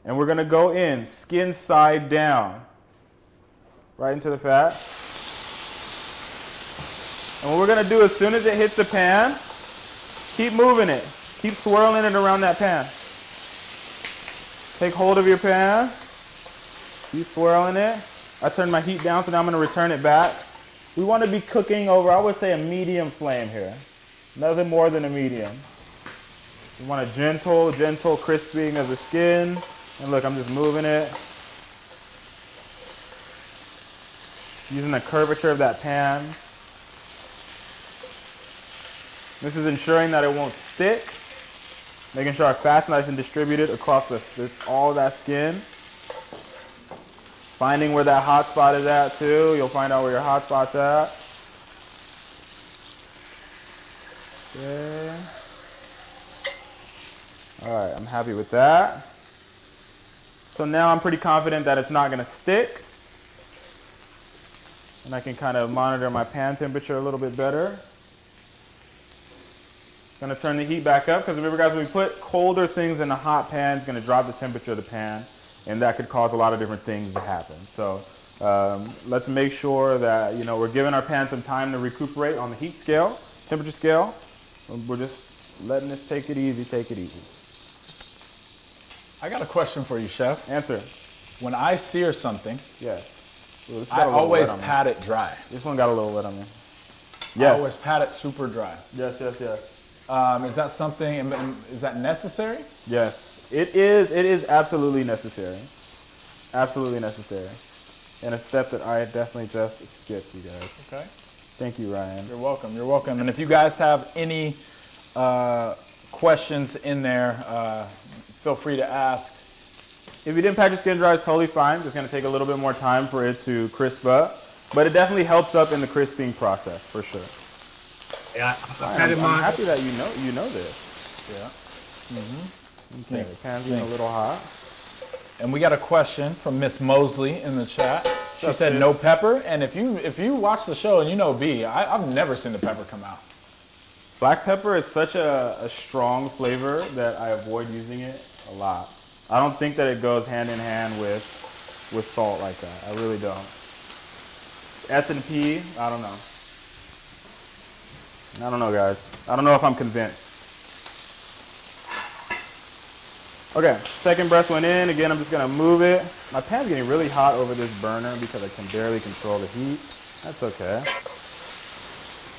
And we're going to go in, skin side down, right into the fat. And what we're going to do as soon as it hits the pan, keep moving it. Keep swirling it around that pan. Take hold of your pan. Keep swirling it. I turned my heat down, so now I'm going to return it back. We want to be cooking over, I would say, a medium flame here. Nothing more than a medium. We want a gentle crisping of the skin. And look, I'm just moving it. Using the curvature of that pan. This is ensuring that it won't stick. Making sure our fat's nice and distributed across all that skin. Finding where that hot spot is at too. You'll find out where your hot spot's at. Okay. All right, I'm happy with that. So now I'm pretty confident that it's not going to stick. And I can kind of monitor my pan temperature a little bit better. Going to turn the heat back up because remember, guys, when we put colder things in a hot pan, it's going to drop the temperature of the pan. And that could cause a lot of different things to happen. So let's make sure that we're giving our pan some time to recuperate on the heat scale, temperature scale. We're just letting it take it easy, I got a question for you, Chef. Answer. When I sear something, Yeah. Ooh, this got I a little always wet on me. pat it dry. This one got a little wet on me. I always Yes. pat it super dry. Yes. Is that something, is that necessary? Yes. It is absolutely necessary. Absolutely necessary. And a step that I definitely just skipped, you guys. Okay. Thank you, Ryan. You're welcome. And if you guys have any questions in there, feel free to ask. If you didn't pat your skin dry, it's totally fine. It's going to take a little bit more time for it to crisp up. But it definitely helps up in the crisping process, for sure. Yeah, I'm happy that you know this. Yeah. Okay, the pan's getting a little hot. And we got a question from Miss Mosley in the chat. She That's said good. no pepper. And if you watch the show and you know B, I've never seen the pepper come out. Black pepper is such a strong flavor that I avoid using it a lot. I don't think that it goes hand in hand with with salt like that. I really don't. S&P, I don't know. I don't know, guys. I don't know if I'm convinced. Okay, second breast went in. Again, I'm just gonna move it. My pan's getting really hot over this burner because I can barely control the heat. That's okay.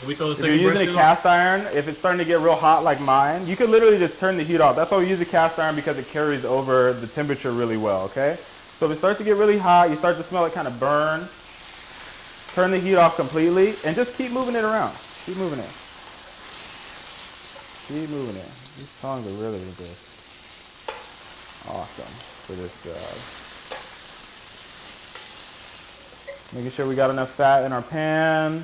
We throw the If second you're using breast a in? cast iron, if it's starting to get real hot like mine, you could literally just turn the heat off. That's why we use a cast iron, because it carries over the temperature really well, okay? So if it starts to get really hot, you start to smell it kind of burn, turn the heat off completely, and just keep moving it around. Keep moving it. Keep moving it. These tongs are really good. Awesome for this job. Making sure we got enough fat in our pan.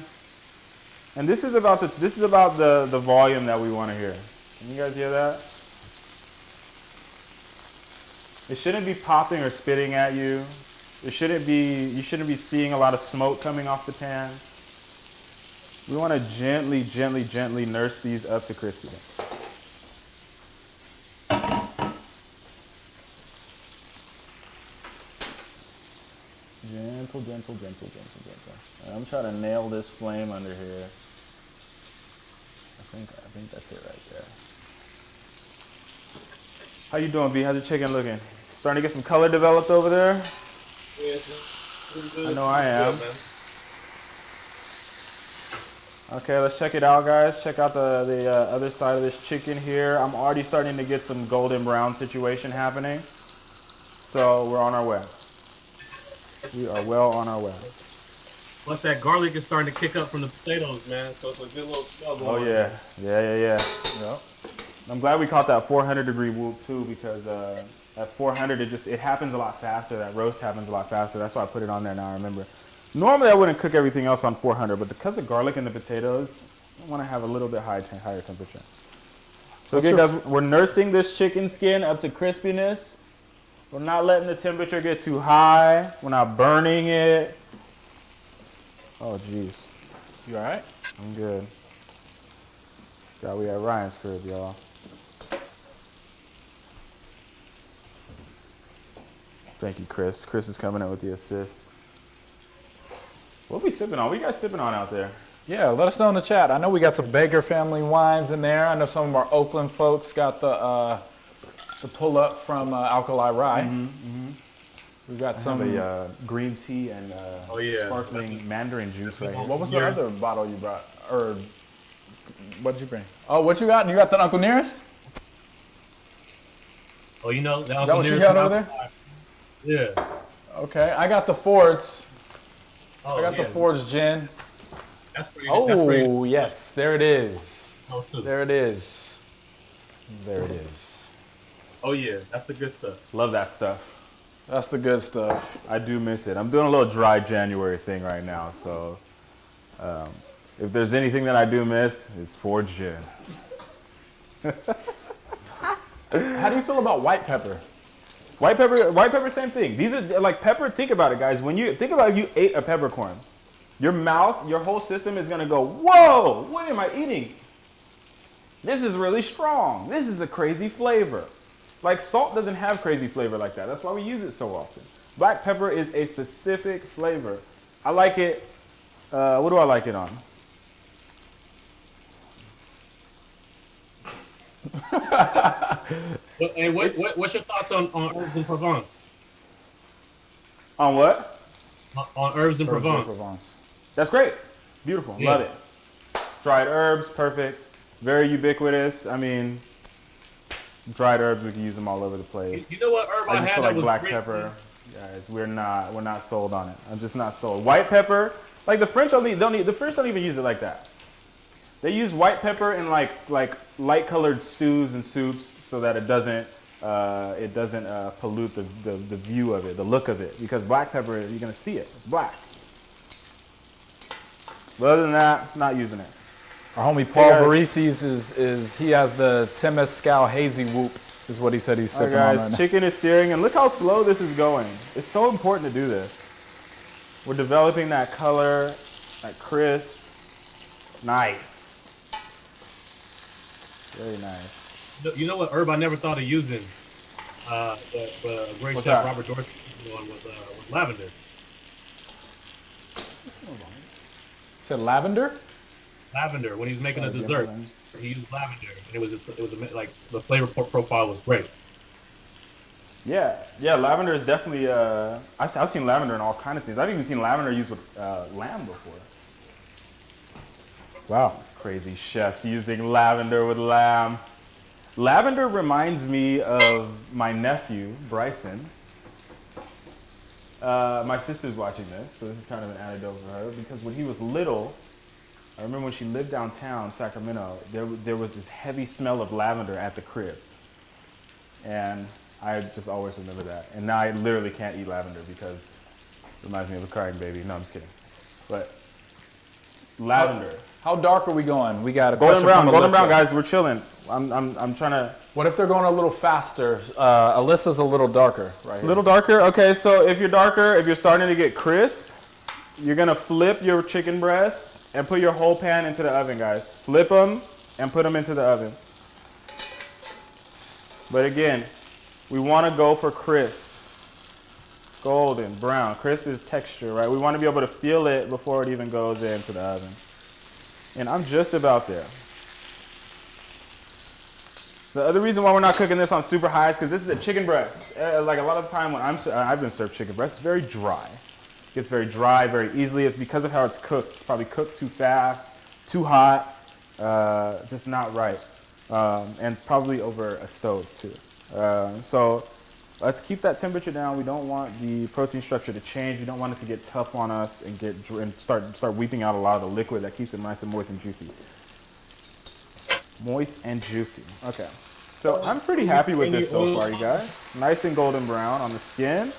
And this is about the volume that we want to hear. Can you guys hear that? It shouldn't be popping or spitting at you. You shouldn't be seeing a lot of smoke coming off the pan. We want to gently, gently, gently nurse these up to crispiness. Gentle, gentle, gentle, gentle, gentle. And I'm trying to nail this flame under here. I think that's it right there. How you doing, B? How's your chicken looking? Starting to get some color developed over there? Yeah, it's pretty good. I know I am. Good, man. Okay, let's check it out, guys. Check out the other side of this chicken here. I'm already starting to get some golden brown situation happening. So we're on our way. We are well on our way. Plus that garlic is starting to kick up from the potatoes, man. So it's a good little smell going on. Oh yeah, yeah. Yep. I'm glad we caught that 400 degree whoop too, because at 400 it happens a lot faster. That roast happens a lot faster. That's why I put it on there now. I remember. Normally I wouldn't cook everything else on 400, but because the garlic and the potatoes, I want to have a little bit higher temperature. So again, guys, we're nursing this chicken skin up to crispiness. We're not letting the temperature get too high. We're not burning it. Oh, jeez. You all right? I'm good. God, we at Ryan's crib, y'all. Thank you, Chris. Chris is coming in with the assist. What are we sipping on? What are you guys sipping on out there? Yeah, let us know in the chat. I know we got some Baker family wines in there. I know some of our Oakland folks got the pull up from Alkali Rye. We've got some green tea and sparkling mandarin juice right here. What was the other bottle you brought? Or what did you bring? Oh, what you got? You got the Uncle Nearest? Oh, you know, Is that what you got over there? Yeah. Okay, I got the Fords. Oh, I got the Fords gin. That's pretty. Oh, that's pretty. yes, there it is. Oh, There it is. There it is. Oh yeah, that's the good stuff. Love that stuff. That's the good stuff. I do miss it. I'm doing a little dry January thing right now, so if there's anything that I do miss, it's Ford gin. How do you feel about white pepper? White pepper, same thing. These are like pepper. Think about it, guys. When you think about if you ate a peppercorn, your mouth, your whole system is gonna go, whoa, what am I eating? This is really strong. This is a crazy flavor. Like salt doesn't have crazy flavor like that. That's why we use it so often. Black pepper is a specific flavor. I like it. What do I like it on? And what's your thoughts on herbs in Provence? On what? On herbs in Provence. That's great. Beautiful. Yeah. Love it. Dried herbs, perfect. Very ubiquitous. I mean, dried herbs, we can use them all over the place. You know what herb I I just had feel that like was black great? pepper, guys, we're not sold on it. I'm just not sold. White pepper, like the French the French don't even use it like that. They use white pepper in like light colored stews and soups so that it doesn't pollute the view of it, the look of it. Because black pepper, you're gonna see it. It's black. But other than that, not using it. Our homie Paul guys. Varices he has the Temescal Hazy Whoop, is what he said he's All right, sipping on guys, right now. chicken is searing, and look how slow this is going. It's so important to do this. We're developing that color, that crisp. Nice. Very nice. You know what herb I never thought of using? the great What's chef that? Robert Dorsey one was lavender. Said lavender? Lavender when he was making a Oh, dessert, yeah. he used lavender, and like the flavor profile was great. Yeah, lavender is definitely. I've seen lavender in all kind of things. I've even seen lavender used with lamb before. Wow. Crazy chefs using lavender with lamb. Lavender reminds me of my nephew, Bryson. My sister's watching this, so this is kind of an anecdote for her, because when he was little, I remember when she lived downtown, Sacramento, there was this heavy smell of lavender at the crib. And I just always remember that. And now I literally can't eat lavender because it reminds me of a crying baby. No, I'm just kidding. But lavender. How dark are we going? We got a Golden question from brown, Alyssa. guys, we're chilling. I'm trying to. What if they're going a little faster? Alyssa's a little darker right A here. little darker? Okay, so if you're darker, if you're starting to get crisp, you're gonna flip your chicken breasts and put your whole pan into the oven, guys. Flip them and put them into the oven. But again, we wanna go for crisp. Golden, brown. Crisp is texture, right? We wanna be able to feel it before it even goes into the oven. And I'm just about there. The other reason why we're not cooking this on super high is because this is a chicken breast. Like a lot of the time when I've been served chicken breast, it's very dry. It gets very dry very easily. It's because of how it's cooked. It's probably cooked too fast, too hot, just not right. And probably over a stove too. So let's keep that temperature down. We don't want the protein structure to change. We don't want it to get tough on us and start weeping out a lot of the liquid that keeps it nice and moist and juicy. Moist and juicy. Okay. So I'm pretty happy with this so far, you guys. Nice and golden brown on the skin.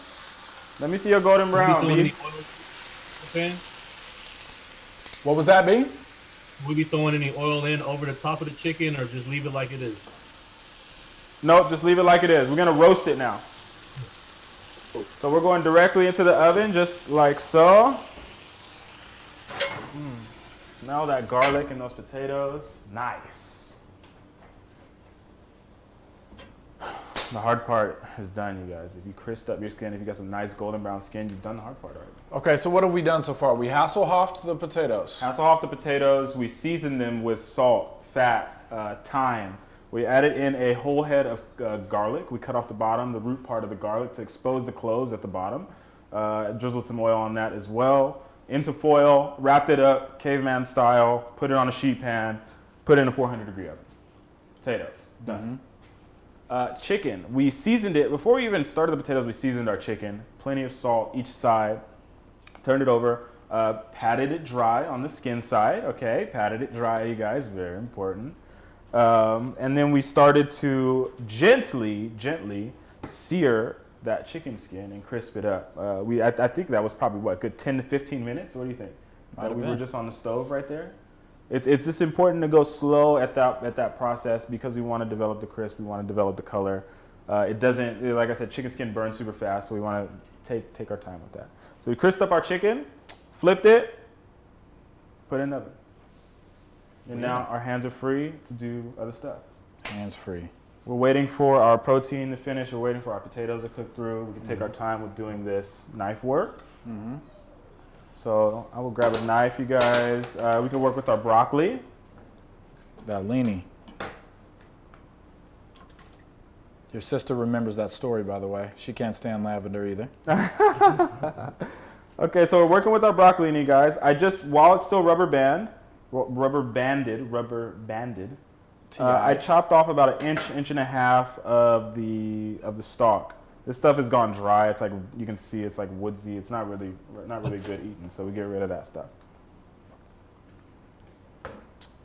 Let me see your golden brown, B. What was that, B? Will we be throwing any oil in over the top of the chicken, or just leave it like it is? Nope, just leave it like it is. We're gonna roast it now. So we're going directly into the oven, just like so. Smell that garlic and those potatoes. Nice. The hard part is done, you guys. If you crisped up your skin, if you got some nice golden brown skin, you've done the hard part already. Okay, so what have we done so far? We Hasselhoffed the potatoes. Hasselhoff the potatoes. We seasoned them with salt, fat, thyme. We added in a whole head of garlic. We cut off the bottom, the root part of the garlic, to expose the cloves at the bottom. Drizzled some oil on that as well. Into foil, wrapped it up, caveman style, put it on a sheet pan, put it in a 400-degree oven. Potatoes, done. Chicken, we seasoned it. Before we even started the potatoes, we seasoned our chicken. Plenty of salt each side. Turned it over, patted it dry on the skin side. Okay, patted it dry, you guys, very important. And then we started to gently sear that chicken skin and crisp it up. I think that was probably, what, good 10 to 15 minutes? What do you think? We were just on the stove right there. It's just important to go slow at that process because we want to develop the crisp, we want to develop the color. It doesn't, like I said, chicken skin burns super fast, so we want to take our time with that. So we crisped up our chicken, flipped it, put it in the oven. And now our hands are free to do other stuff. Hands free. We're waiting for our protein to finish. We're waiting for our potatoes to cook through. We can take our time with doing this knife work. So I will grab a knife, you guys. We can work with our broccoli. That leany. Your sister remembers that story, by the way. She can't stand lavender either. Okay, so we're working with our broccoli, you guys. While it's still rubber banded, I chopped off about an inch and a half of the stalk. This stuff has gone dry. It's like, you can see it's like woodsy. It's not really good eating, so we get rid of that stuff.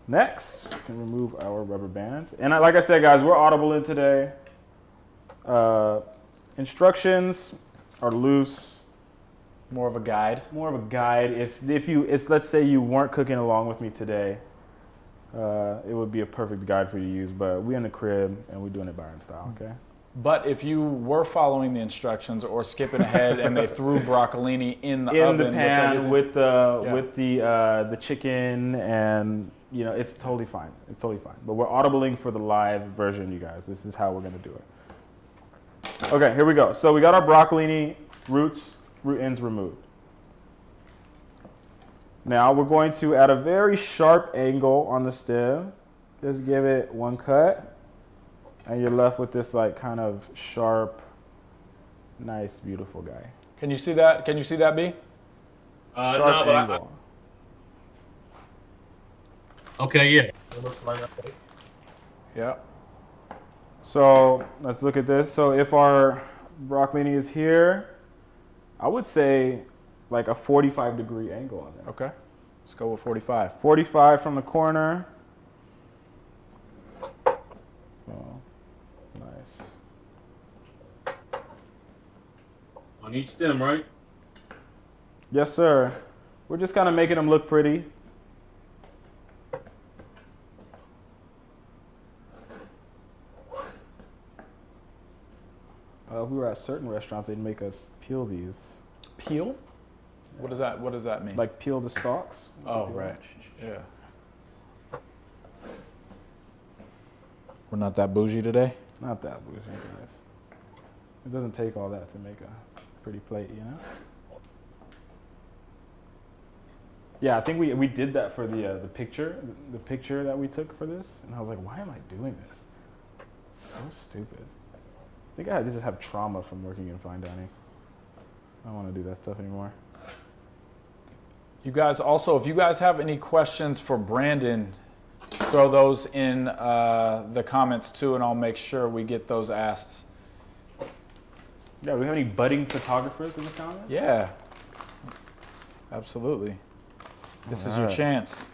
Next, we can remove our rubber bands. And like I said, guys, we're audible in today. Instructions are loose. More of a guide. More of a guide. Let's say you weren't cooking along with me today, it would be a perfect guide for you to use. But we're in the crib and we're doing it Byron style, okay? But if you were following the instructions or skipping ahead and they threw broccolini in the oven, the pan with the chicken, and it's totally fine. It's totally fine. But we're audibling for the live version, you guys. This is how we're gonna do it. Okay, here we go. So we got our broccolini root ends removed. Now we're going to, at a very sharp angle on the stem, just give it one cut, and you're left with this like kind of sharp, nice, beautiful guy. Can you see that? Can you see that, B? Sharp No, but angle. okay, yeah. Yeah. So let's look at this. So if our broccolini is here, I would say like a 45-degree angle on there. Okay. Let's go with 45. 45 from the corner. Oh, nice. On each stem, right? Yes, sir. We're just kind of making them look pretty. If we were at certain restaurants, they'd make us peel these. Peel? What does that mean? Like peel the stalks. Oh, right. Yeah. We're not that bougie today. Not that bougie, guys. It doesn't take all that to make a pretty plate, you know? Yeah, I think we did that for the picture that we took for this, and I was like, why am I doing this? So stupid. I think I just have trauma from working in fine dining. I don't want to do that stuff anymore. You guys also, if you guys have any questions for Brandon, throw those in the comments too, and I'll make sure we get those asked. Yeah, do we have any budding photographers in the comments? Yeah, absolutely. This is your chance.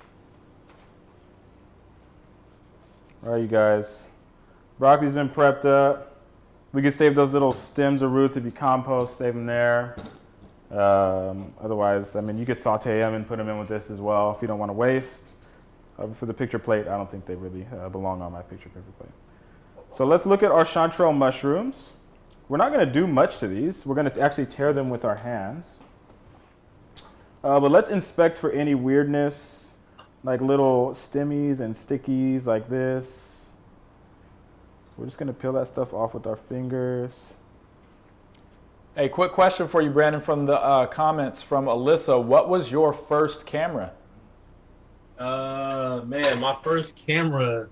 All right, you guys. Broccoli's been prepped up. We could save those little stems or roots if you compost, save them there. Otherwise, I mean, you could saute them and put them in with this as well if you don't want to waste. For the picture plate, I don't think they really belong on my picture paper plate. So let's look at our chanterelle mushrooms. We're not going to do much to these. We're going to actually tear them with our hands. But let's inspect for any weirdness, like little stemmies and stickies like this. We're just going to peel that stuff off with our fingers. Hey, quick question for you, Brandon, from the comments from Alyssa. What was your first camera? Man, my first camera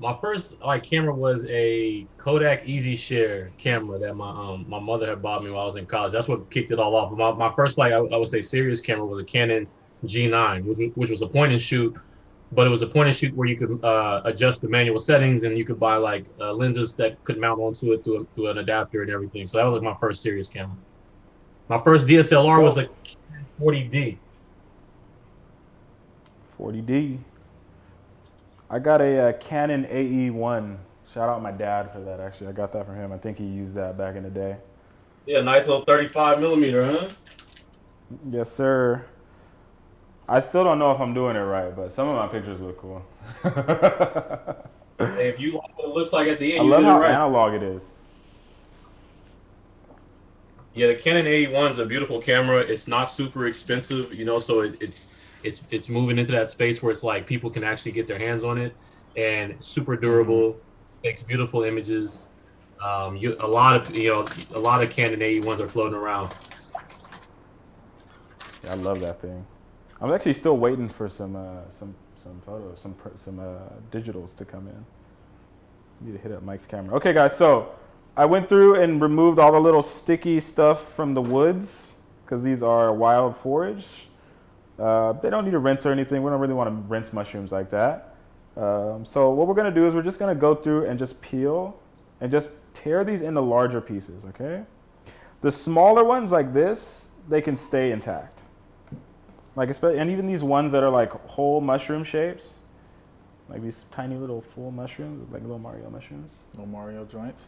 was a Kodak EasyShare camera that my mother had bought me while I was in college. That's what kicked it all off. But my first I would say serious camera was a Canon G9, which was a point and shoot, but it was a point and shoot where you could adjust the manual settings, and you could buy like lenses that could mount onto it through an adapter and everything. So that was like my first serious camera. My first DSLR was a 40D. 40D. I got a Canon AE1. Shout out my dad for that, actually. I got that from him. I think he used that back in the day. Yeah, nice little 35 millimeter, huh? Yes, sir. I still don't know if I'm doing it right, but some of my pictures look cool. Hey, if you like what it looks like at the end, I you love did it how right. analog it is. Yeah, the Canon AE1 is a beautiful camera. It's not super expensive, so it's moving into that space where it's like people can actually get their hands on it, and it's super durable, takes beautiful images. A lot of Canon AE1s are floating around. Yeah, I love that thing. I'm actually still waiting for some photos, some digitals to come in. Need to hit up Mike's camera. Okay, guys. So I went through and removed all the little sticky stuff from the woods because these are wild forage. They don't need a rinse or anything. We don't really want to rinse mushrooms like that. So what we're going to do is we're just going to go through and just peel and just tear these into larger pieces, okay? The smaller ones like this, they can stay intact. And even these ones that are like whole mushroom shapes, like these tiny little full mushrooms, like little Mario mushrooms. Little Mario joints.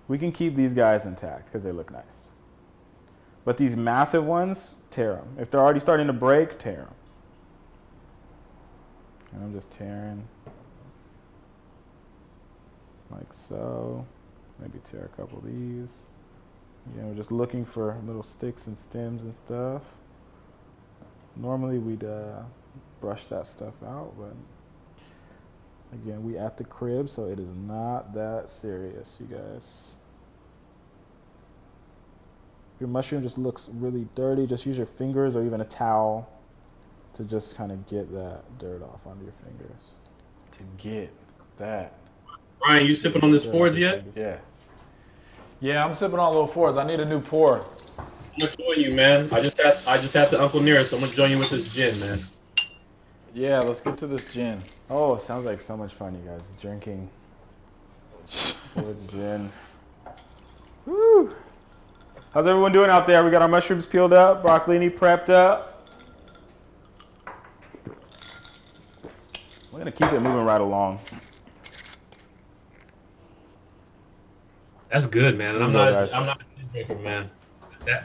We can keep these guys intact because they look nice. But these massive ones, tear them. If they're already starting to break, tear them. And I'm just tearing like so. Maybe tear a couple of these. Again, we're just looking for little sticks and stems and stuff. Normally we'd brush that stuff out, but again, we at the crib, so it is not that serious, you guys. your mushroom just looks really dirty, just use your fingers or even a towel to just kind of get that dirt off onto your fingers. To get that. Ryan, you sipping on this Fords yet? Yeah. Yeah, I'm sipping on little Fords. I need a new pour. I'm gonna join you, man. I just had the Uncle Nearest, so I'm gonna join you with this gin, man. Yeah, let's get to this gin. Oh, sounds like so much fun, you guys. Drinking Fords gin. Woo! How's everyone doing out there? We got our mushrooms peeled up, broccolini prepped up. We're gonna keep it moving right along. That's good, man. And I'm not a gin drinker, man.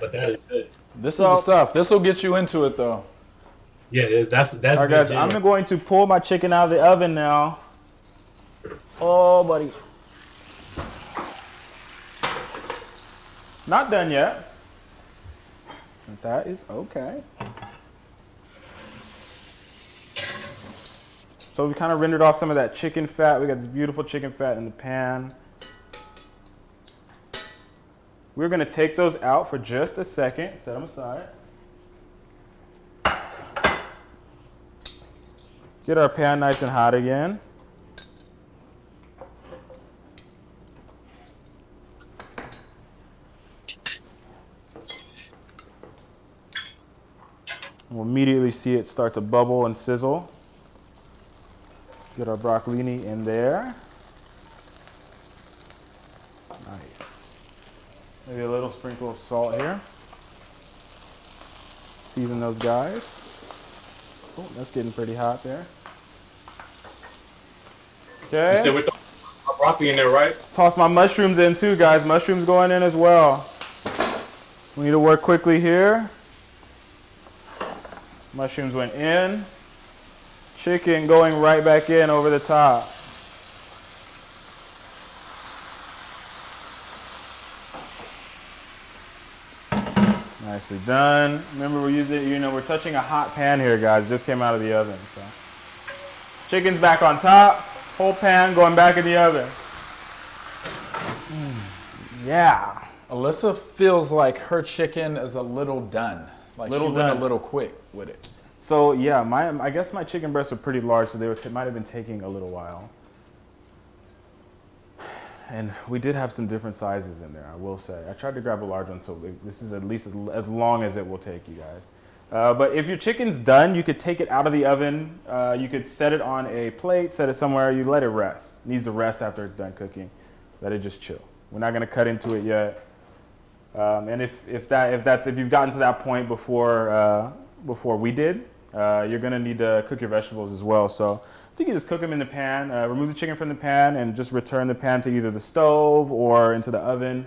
But that is good. This is the stuff. This will get you into it, though. Yeah, it is. That's All right, good guys. gin. I'm going to pull my chicken out of the oven now. Oh, buddy. Not done yet. That is okay. So we kind of rendered off some of that chicken fat. We got this beautiful chicken fat in the pan. We're going to take those out for just a second. Set them aside. Get our pan nice and hot again. We'll immediately see it start to bubble and sizzle. Get our broccolini in there. Nice. Maybe a little sprinkle of salt here. Season those guys. Oh, that's getting pretty hot there. Okay. You said we throw broccoli in there, right? Toss my mushrooms in too, guys. Mushrooms going in as well. We need to work quickly here. Mushrooms went in. Chicken going right back in over the top. Nicely done. Remember, we're using, we're touching a hot pan here, guys. Just came out of the oven. So, chicken's back on top. Whole pan going back in the oven. Yeah. Alyssa feels like her chicken is a little done. Like she went a little quick with it. So yeah, I guess my chicken breasts are pretty large, so they might have been taking a little while. And we did have some different sizes in there, I will say. I tried to grab a large one, so this is at least as long as it will take you guys. But if your chicken's done, you could take it out of the oven. You could set it on a plate, set it somewhere. You let it rest. It needs to rest after it's done cooking. Let it just chill. We're not gonna cut into it yet. And if you've gotten to that point before we did, you're gonna need to cook your vegetables as well. So I think you just cook them in the pan. Remove the chicken from the pan and just return the pan to either the stove or into the oven.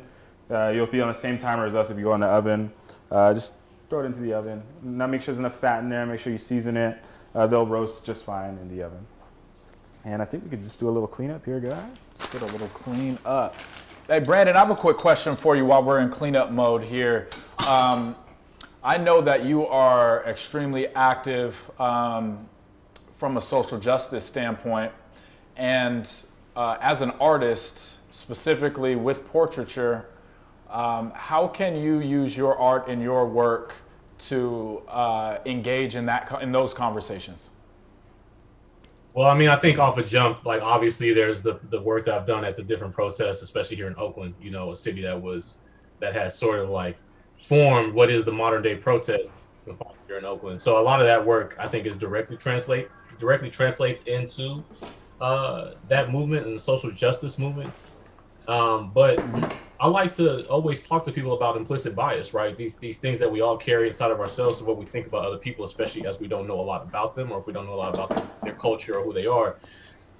You'll be on the same timer as us if you go in the oven. Just throw it into the oven. Now make sure there's enough fat in there. Make sure you season it. They'll roast just fine in the oven. And I think we could just do a little cleanup here, guys. Let's get a little clean up. Hey, Brandon, I have a quick question for you while we're in cleanup mode here. I know that you are extremely active from a social justice standpoint, and as an artist, specifically with portraiture, how can you use your art and your work to engage in those conversations? Well, I mean, I think off a jump, like obviously there's the work that I've done at the different protests, especially here in Oakland, a city that has sort of like formed what is the modern day protest here in Oakland. So a lot of that work I think is directly translates into that movement and the social justice movement. But I like to always talk to people about implicit bias, right? These things that we all carry inside of ourselves of what we think about other people, especially as we don't know a lot about them or if we don't know a lot about their culture or who they are.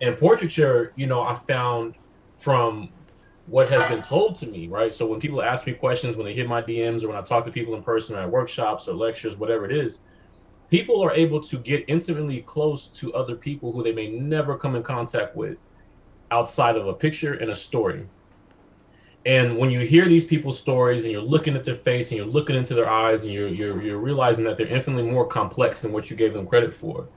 And portraiture, I found from what has been told to me, right? So when people ask me questions, when they hit my DMs or when I talk to people in person or at workshops or lectures, whatever it is, people are able to get intimately close to other people who they may never come in contact with outside of a picture and a story. And when you hear these people's stories and you're looking at their face and you're looking into their eyes and you're realizing that they're infinitely more complex than what you gave them credit for,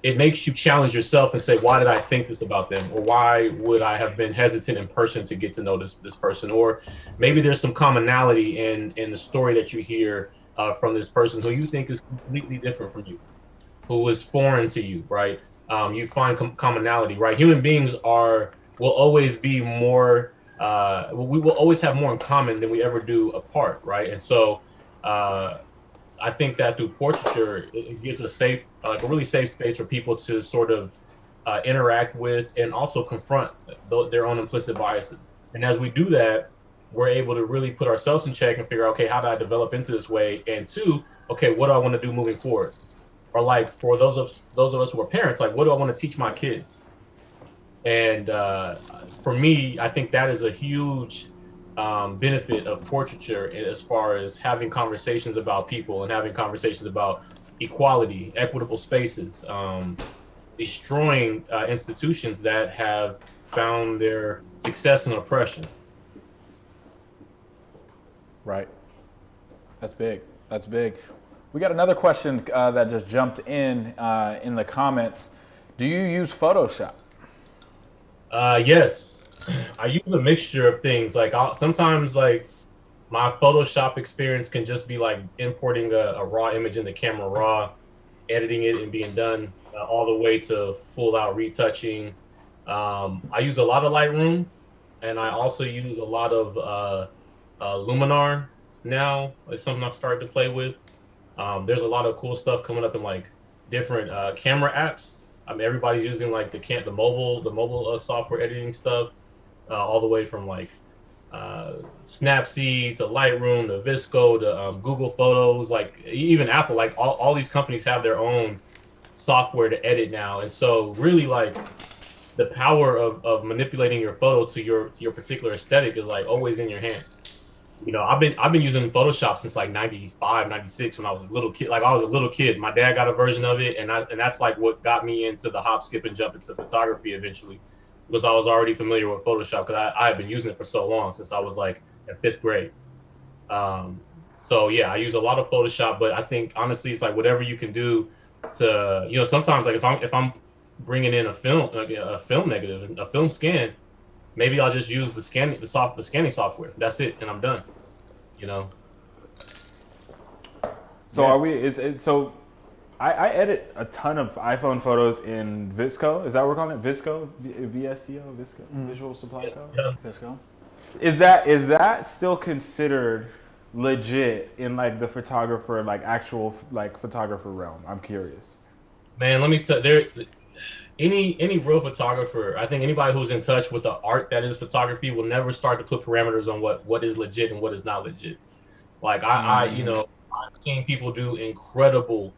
it makes you challenge yourself and say, why did I think this about them? Or why would I have been hesitant in person to get to know this person? Or maybe there's some commonality in the story that you hear from this person who you think is completely different from you, who is foreign to you, right? You find commonality, right? Human beings will always be more, we will always have more in common than we ever do apart, right? And so I think that through portraiture, it gives a safe, like a really safe space for people to sort of interact with and also confront their own implicit biases. And as we do that, we're able to really put ourselves in check and figure out, okay, how do I develop into this way? And two, okay, what do I want to do moving forward? Or like for those of us who are parents, like what do I want to teach my kids? And for me, I think that is a huge benefit of portraiture as far as having conversations about people and having conversations about equality, equitable spaces, destroying institutions that have found their success in oppression. Right. That's big. That's big. We got another question that just jumped in the comments. Do you use Photoshop? Yes. I use a mixture of things. Like sometimes, like my Photoshop experience can just be like importing a raw image in the camera raw, editing it and being done, all the way to full out retouching. I use a lot of Lightroom, and I also use a lot of Luminar now. It's something I've started to play with. There's a lot of cool stuff coming up in like different camera apps. I mean, everybody's using like the mobile software editing stuff, all the way from like Snapseed to Lightroom to Visco to Google Photos, like even Apple. Like all these companies have their own software to edit now, and so really like the power of manipulating your photo to your particular aesthetic is like always in your hand. You know, I've been using Photoshop since like 95, 96 when I was a little kid. Like I was a little kid. My dad got a version of it, and that's like what got me into the hop, skip, and jump into photography eventually, because I was already familiar with Photoshop because I had been using it for so long, since I was like in 5th grade. So yeah, I use a lot of Photoshop, but I think honestly it's like whatever you can do to, you know, sometimes like if I'm bringing in a film, like a film negative, a film scan, maybe I'll just use the scanning software. That's it, and I'm done. You know. So are we? So I edit a ton of iPhone photos in Visco. Is that what we're calling it? Visco, VSCO, Visco, Visual Supply Code. Yeah. Visco. Is that still considered legit in like the photographer, like actual like photographer realm? I'm curious. Man, let me tell any real photographer, I think anybody who's in touch with the art that is photography will never start to put parameters on what is legit and what is not legit. Like I you know, I've seen people do incredible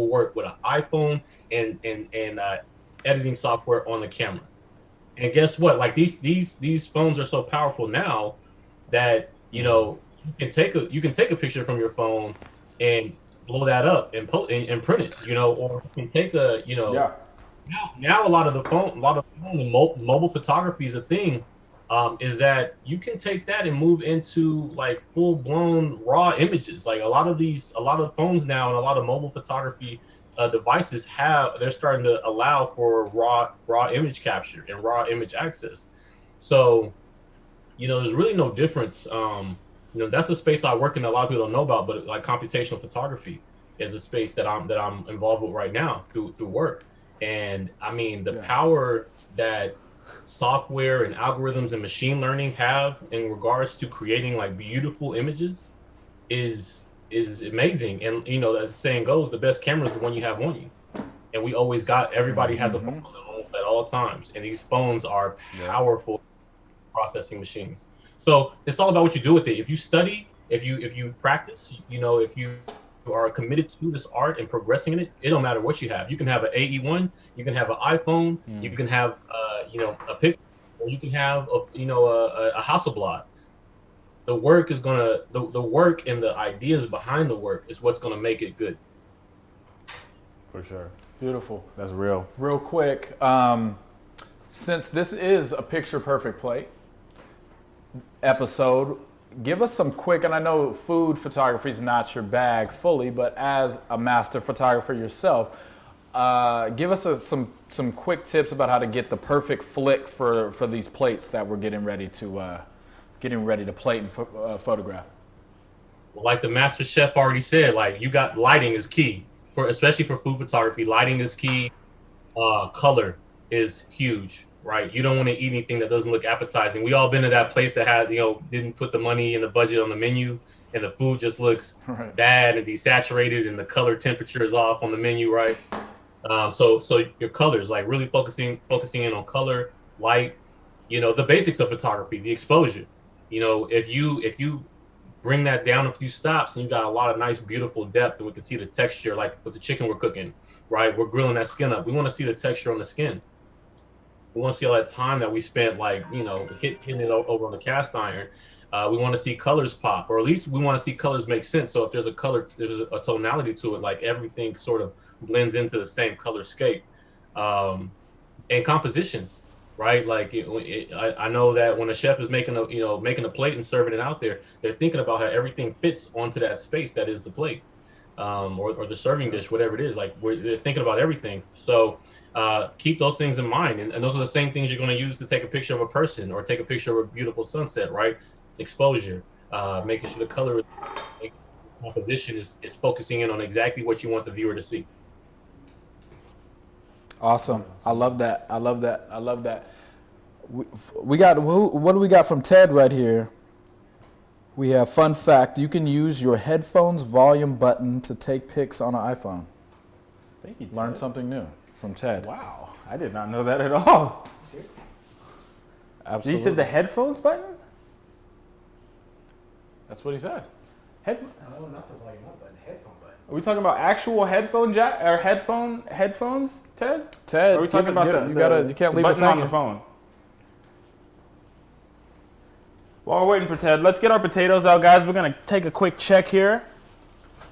work with an iPhone and editing software on the camera. And guess what? Like these phones are so powerful now that, you know, you can take a picture from your phone and blow that up and print it, you know, or you can take a, you know, Yeah. Now a lot of phone and mobile photography is a thing. Is that you can take that and move into like full blown raw images. Like a lot of phones now and a lot of mobile photography devices they're starting to allow for raw image capture and raw image access. So, you know, there's really no difference. You know, that's a space I work in that a lot of people don't know about, but like computational photography is a space that I'm involved with right now through work. And I mean, the power that software and algorithms and machine learning have in regards to creating like beautiful images is amazing. And you know, as the saying goes, the best camera is the one you have on you. And everybody has a phone almost at all times. And these phones are powerful processing machines. So it's all about what you do with it. If you study, if you practice, you know, if you are committed to this art and progressing in it, it don't matter what you have. You can have an AE1, you can have an iPhone, you can have you know, a picture, or you can have a hasselback. The work is the work and the ideas behind the work is what's gonna make it good. For sure. Beautiful. That's real. Real quick, since this is a picture perfect plate episode, give us some quick, and I know food photography is not your bag fully, but as a master photographer yourself, Give us some quick tips about how to get the perfect flick for these plates that we're getting ready to plate and photograph. Well, like the master chef already said, like you got lighting is key especially for food photography. Lighting is key. Color is huge, right? You don't want to eat anything that doesn't look appetizing. We all been to that place that had, didn't put the money and the budget on the menu, and the food just looks bad and desaturated, and the color temperature is off on the menu, right? So your colors, like really focusing in on color, light, the basics of photography, the exposure. If you bring that down a few stops and you got a lot of nice, beautiful depth, and we can see the texture, like with the chicken we're cooking, right? We're grilling that skin up. We want to see the texture on the skin. We want to see all that time that we spent, like, hitting it over on the cast iron. We want to see colors pop, or at least we want to see colors make sense. So if there's a color, there's a tonality to it, like everything sort of blends into the same color scape. And composition, right? Like I know that when a chef is making a plate and serving it out there, they're thinking about how everything fits onto that space that is the plate, or the serving dish, whatever it is. Like they're thinking about everything. So keep those things in mind, and those are the same things you're going to use to take a picture of a person or take a picture of a beautiful sunset, right? Exposure, making sure the color composition is focusing in on exactly what you want the viewer to see. Awesome. I love that. We got, what do we got from Ted right here? We have, fun fact, you can use your headphones volume button to take pics on an iPhone. Thank you, Ted. Learned something new from Ted. Wow, I did not know that at all. Absolutely. He said the headphones button? That's what he said. No, not the volume up button, the headphone button. Are we talking about actual headphone jack or headphones, Ted? Ted, Are we talking about you can't leave us button on hanging. the phone? While we're waiting for Ted, let's get our potatoes out, guys. We're gonna take a quick check here.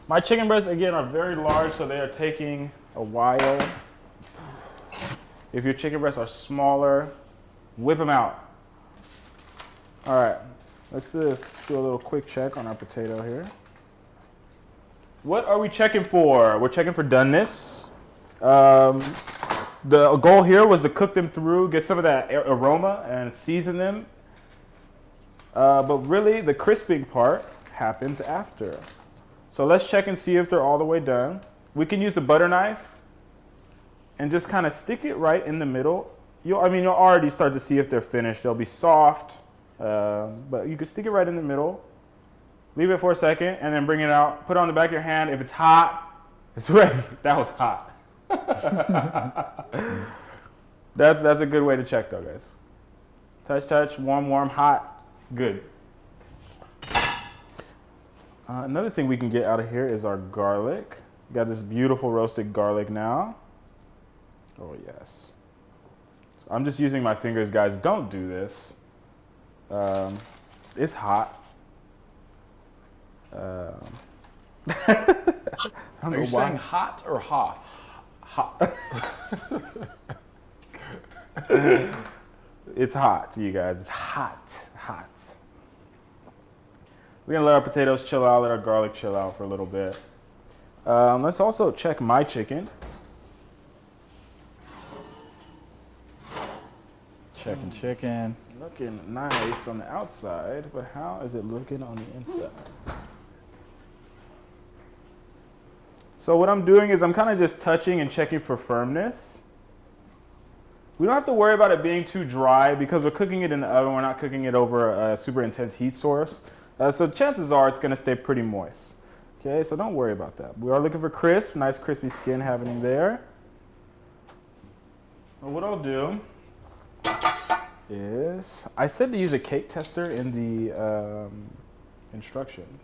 My chicken breasts, again, are very large, so they are taking a while. If your chicken breasts are smaller, whip them out. All right, let's do a little quick check on our potato here. What are we checking for? We're checking for doneness. The goal here was to cook them through, get some of that aroma and season them. But really, the crisping part happens after. So let's check and see if they're all the way done. We can use a butter knife and just kind of stick it right in the middle. You'll already start to see if they're finished. They'll be soft, but you can stick it right in the middle. Leave it for a second and then bring it out. Put it on the back of your hand. If it's hot, it's ready. That was hot. That's a good way to check though, guys. Touch, warm, hot, good. Another thing we can get out of here is our garlic. We got this beautiful roasted garlic now. Oh yes. So I'm just using my fingers, guys. Don't do this. It's hot. Are you saying hot or hoth? Hot. It's hot, you guys. It's hot. We're gonna let our potatoes chill out, let our garlic chill out for a little bit. Let's also check my chicken. Checking chicken. Looking nice on the outside, but how is it looking on the inside? So what I'm doing is I'm kind of just touching and checking for firmness. We don't have to worry about it being too dry because we're cooking it in the oven. We're not cooking it over a super intense heat source. So chances are it's going to stay pretty moist. Okay, so don't worry about that. We are looking for crisp, nice crispy skin happening there. And what I'll do is, I said to use a cake tester in the instructions.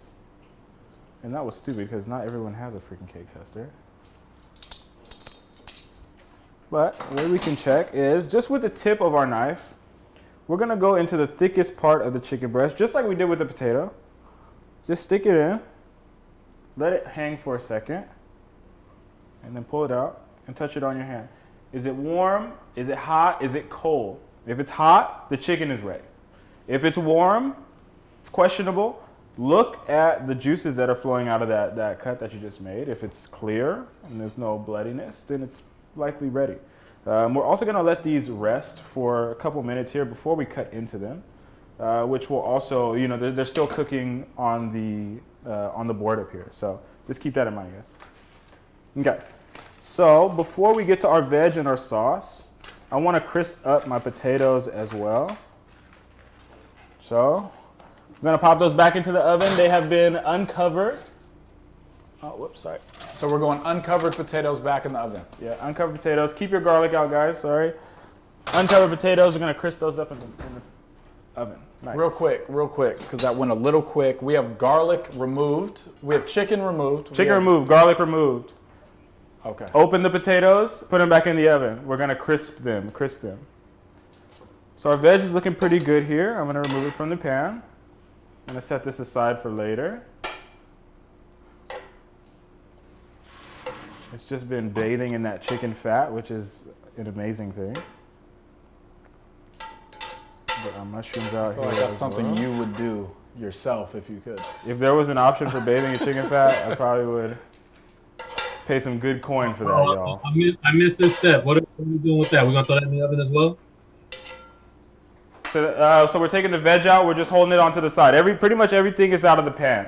And that was stupid because not everyone has a freaking cake tester. But the way we can check is just with the tip of our knife, we're gonna go into the thickest part of the chicken breast, just like we did with the potato. Just stick it in, let it hang for a second, and then pull it out and touch it on your hand. Is it warm? Is it hot? Is it cold? If it's hot, the chicken is ready. If it's warm, it's questionable. look at the juices that are flowing out of that cut that you just made. If it's clear and there's no bloodiness, then it's likely ready. We're also going to let these rest for a couple minutes here before we cut into them, which will also, you know, they're still cooking on the board up here. So just keep that in mind, guys. Okay. So before we get to our veg and our sauce, I want to crisp up my potatoes as well. So I'm going to pop those back into the oven. They have been uncovered. Oh, whoops, sorry. So we're going uncovered potatoes back in the oven. Yeah, uncovered potatoes. Keep your garlic out, guys. Sorry. Uncovered potatoes. We're going to crisp those up in the oven. Nice. Real quick, because that went a little quick. We have garlic removed. We have chicken removed. Chicken removed, garlic removed. Okay. Open the potatoes, put them back in the oven. We're going to crisp them. So our veg is looking pretty good here. I'm going to remove it from the pan. I'm going to set this aside for later. It's just been bathing in that chicken fat, which is an amazing thing. But our mushrooms out I feel here. like that's as something well. you would do yourself if you could. If there was an option for bathing in chicken fat, I probably would pay some good coin for that, y'all. I missed this step. What are we doing with that? We're gonna throw that in the oven as well. So we're taking the veg out. We're just holding it onto the side. Pretty much everything is out of the pan.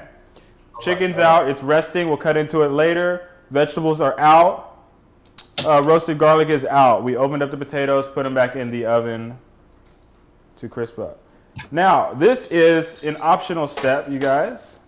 Chicken's out. It's resting. We'll cut into it later. Vegetables are out. Roasted garlic is out. We opened up the potatoes, put them back in the oven to crisp up. Now, this is an optional step, you guys.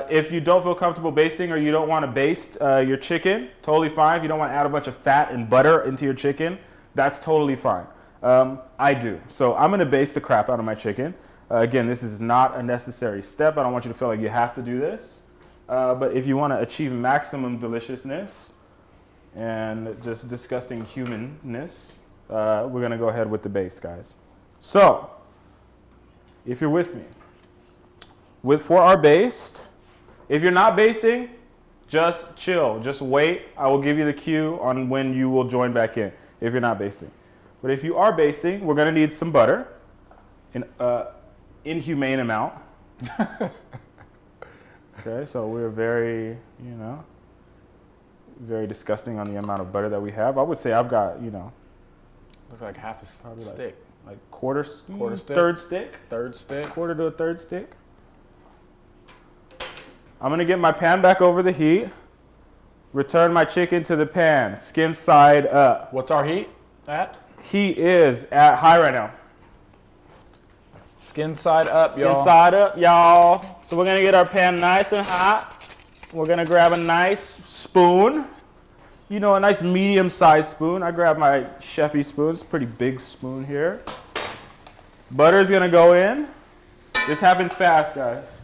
If you don't feel comfortable basting or you don't want to baste your chicken, totally fine. If you don't want to add a bunch of fat and butter into your chicken, that's totally fine. I do. So I'm going to baste the crap out of my chicken. Again, this is not a necessary step. I don't want you to feel like you have to do this. But if you want to achieve maximum deliciousness and just disgusting humanness, we're going to go ahead with the baste, guys. So, if you're with me, for our baste, if you're not basting, just chill. Just wait. I will give you the cue on when you will join back in if you're not basting. But if you are basting, we're going to need some butter, an inhumane amount. Okay, so we're very, very disgusting on the amount of butter that we have. I would say I've got, Looks like half a stick. like quarter stick, Third stick. quarter to a third stick. I'm gonna get my pan back over the heat. Return my chicken to the pan, skin side up. What's our heat at? Heat is at high right now. Skin side up, y'all. Skin side up, y'all. So we're gonna get our pan nice and hot. We're gonna grab a nice spoon. A nice medium-sized spoon. I grab my chefy spoon. It's a pretty big spoon here. Butter's gonna go in. This happens fast, guys.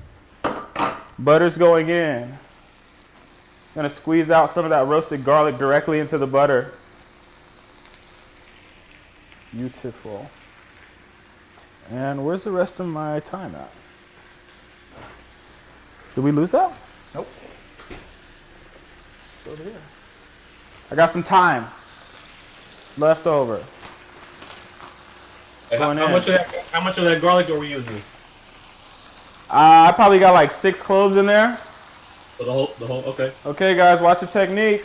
Butter's going in. Gonna squeeze out some of that roasted garlic directly into the butter. Beautiful. And where's the rest of my time at? Did we lose that? Nope. It's over here. I got some time left over. Hey, how much of that garlic are we using? I probably got like 6 cloves in there. So the whole, okay. Okay, guys, watch the technique.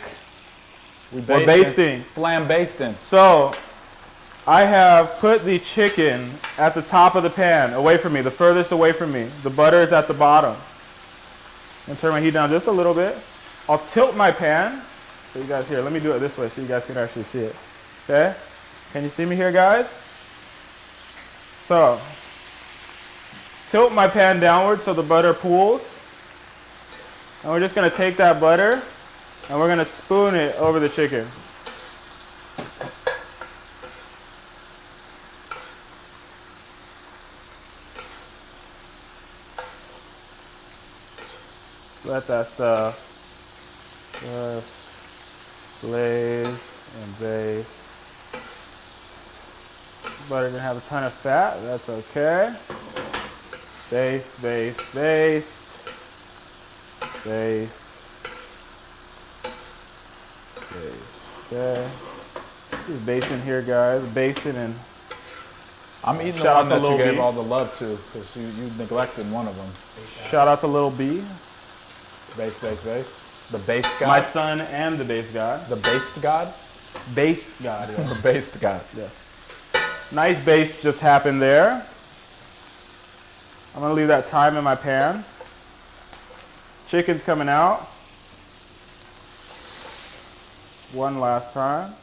We're basting. Flambasting. So, I have put the chicken at the top of the pan, away from me, the furthest away from me. The butter is at the bottom. And turn my heat down just a little bit. I'll tilt my pan. So you guys here, let me do it this way so you guys can actually see it. Okay? Can you see me here, guys? So, tilt my pan downward so the butter pools. And we're just going to take that butter and we're going to spoon it over the chicken. Let that stuff just glaze and baste. Butter didn't have a ton of fat, that's okay. Baste, baste, baste. Baste. Baste. Okay. Just basting here, guys. Basting and I'm eating the Shout out one to that you Lil gave B. all the love to because you neglected one of them. Shout out to Lil B, Bass. The bass god. my son and the bass god. The bass god. Bass god, yeah. The bass god. Yes. Nice bass just happened there. I'm gonna leave that thyme in my pan. Chicken's coming out. One last time.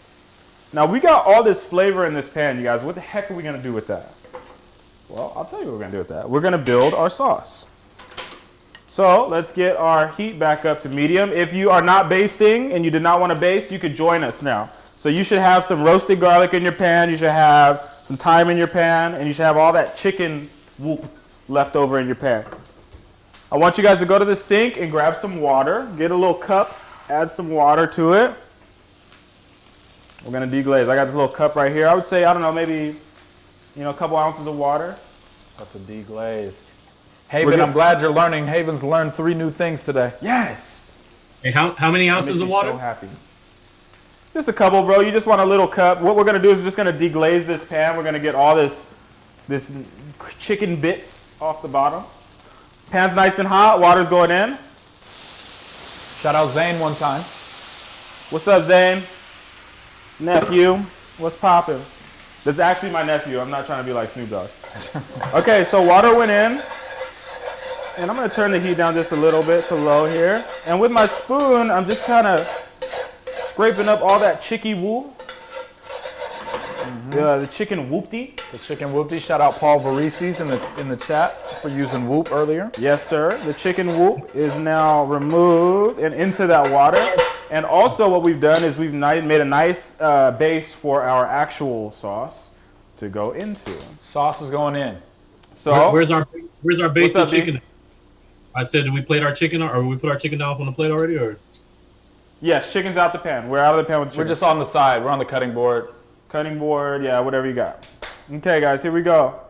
Now we got all this flavor in this pan, you guys. What the heck are we gonna do with that? Well, I'll tell you what we're gonna do with that. We're gonna build our sauce. So let's get our heat back up to medium. If you are not basting and you did not want to baste, you could join us now. So you should have some roasted garlic in your pan. You should have some thyme in your pan, and you should have all that chicken whoop left over in your pan. I want you guys to go to the sink and grab some water. Get a little cup, add some water to it. We're gonna deglaze. I got this little cup right here. I would say, I don't know, maybe, a couple ounces of water. About to deglaze. Haven, I'm glad you're learning. Haven's learned 3 new things today. Yes. Hey, how many That ounces makes of me water? so happy. Just a couple, bro. You just want a little cup. What we're gonna do is we're just gonna deglaze this pan. We're gonna get all this chicken bits off the bottom. Pan's nice and hot. Water's going in. Shout out Zane one time. What's up, Zane? Nephew. What's poppin'? This is actually my nephew. I'm not trying to be like Snoop Dogg. Okay, so water went in. And I'm gonna turn the heat down just a little bit to low here. And with my spoon, I'm just kind of scraping up all that chicky woo. The chicken whoopty. The chicken whoopty. Shout out Paul Varices in the chat for using whoop earlier. Yes, sir. The chicken whoop is now removed and into that water. And also what we've done is we've made a nice base for our actual sauce to go into. Sauce is going in. So Where's our What's basted up, B? chicken? I said, did we plate our chicken, or we put our chicken down on the plate already, or? yes, chicken's out the pan. We're out of the pan with the We're chicken. just on the side. We're on the cutting board. Cutting board, yeah, whatever you got. Okay, guys, here we go.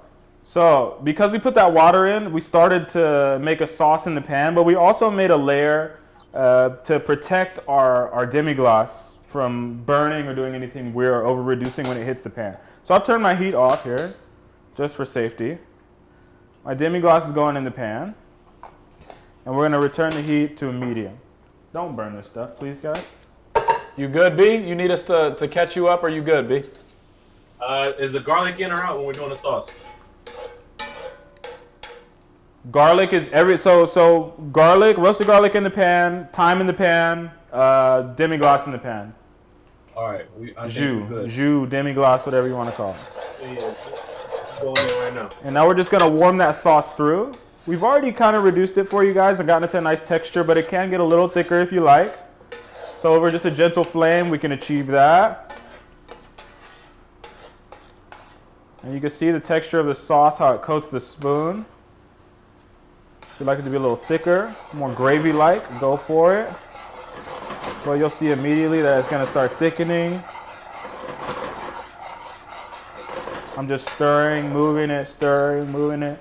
So because we put that water in, we started to make a sauce in the pan, but we also made a layer to protect our demi-glace from burning or doing anything weird or over-reducing when it hits the pan. So I've turned my heat off here, just for safety. My demi-glace is going in the pan, and we're gonna return the heat to a medium. Don't burn this stuff, please, guys. You good, B? You need us to catch you up, or you good, B? Is the garlic in or out when we're doing the sauce? Garlic is so garlic, roasted garlic in the pan, thyme in the pan, demi-glace in the pan. All right. I think we're good. Jus, demi-glace, whatever you want to call it. Yeah, going in right now. And now we're just gonna warm that sauce through. We've already kind of reduced it for you guys and gotten it to a nice texture, but it can get a little thicker if you like. So over just a gentle flame, we can achieve that. And you can see the texture of the sauce, how it coats the spoon. If you'd like it to be a little thicker, more gravy-like, go for it. Well, you'll see immediately that it's gonna start thickening. I'm just stirring, moving it.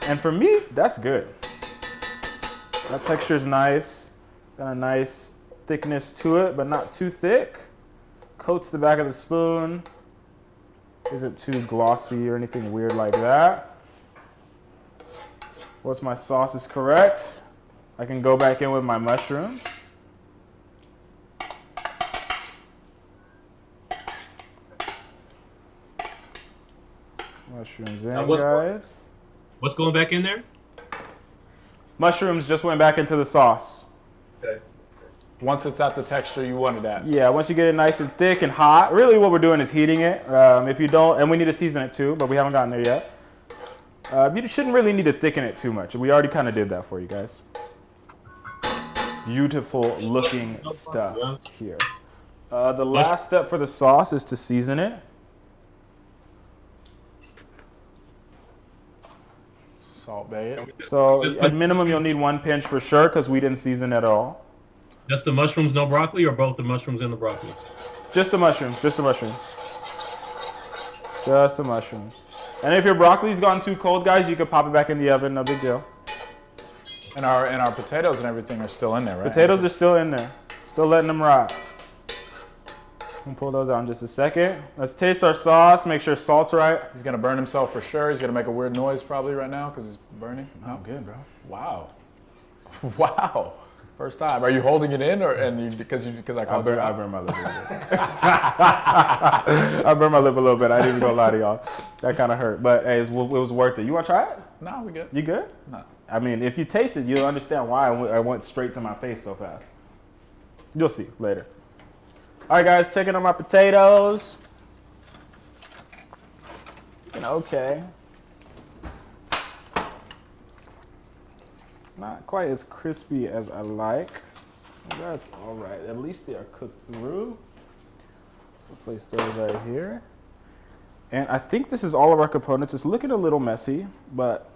And for me, that's good. That texture is nice. Got a nice thickness to it, but not too thick. Coats the back of the spoon. Isn't too glossy or anything weird like that. Once my sauce is correct, I can go back in with my mushroom. Mushrooms in, guys. What's going back in there? Mushrooms just went back into the sauce. Okay. Once it's at the texture you want it at. Yeah, once you get it nice and thick and hot, really what we're doing is heating it. If you don't, and we need to season it too, but we haven't gotten there yet. You shouldn't really need to thicken it too much. We already kind of did that for you guys. Beautiful looking stuff here. The last step for the sauce is to season it. Salt Bay it. So at minimum, you'll need 1 pinch for sure because we didn't season at all. Just the mushrooms, no broccoli, or both the mushrooms and the broccoli? Just the mushrooms, just the mushrooms. Just the mushrooms. And if your broccoli's gone too cold, guys, you could pop it back in the oven, no big deal. And our potatoes and everything are still in there, right? Potatoes are still in there. Still letting them rot. We'll pull those out in just a second. Let's taste our sauce, make sure salt's right. He's gonna burn himself for sure. He's gonna make a weird noise probably right now because he's burning. Oh, good, bro. Wow. Wow. First time. Are you holding it in because I called you I out? burned my lip a little bit. I burned my lip a little bit. I didn't even gonna lie to y'all. That kind of hurt, but hey, it was worth it. You want to try it? No, we good. You good? No. I mean, if you taste it, you'll understand why I went straight to my face so fast. You'll see later. All right, guys, checking on my potatoes. Okay. Not quite as crispy as I like. That's all right. At least they are cooked through. So place those right here. And I think this is all of our components. It's looking a little messy, but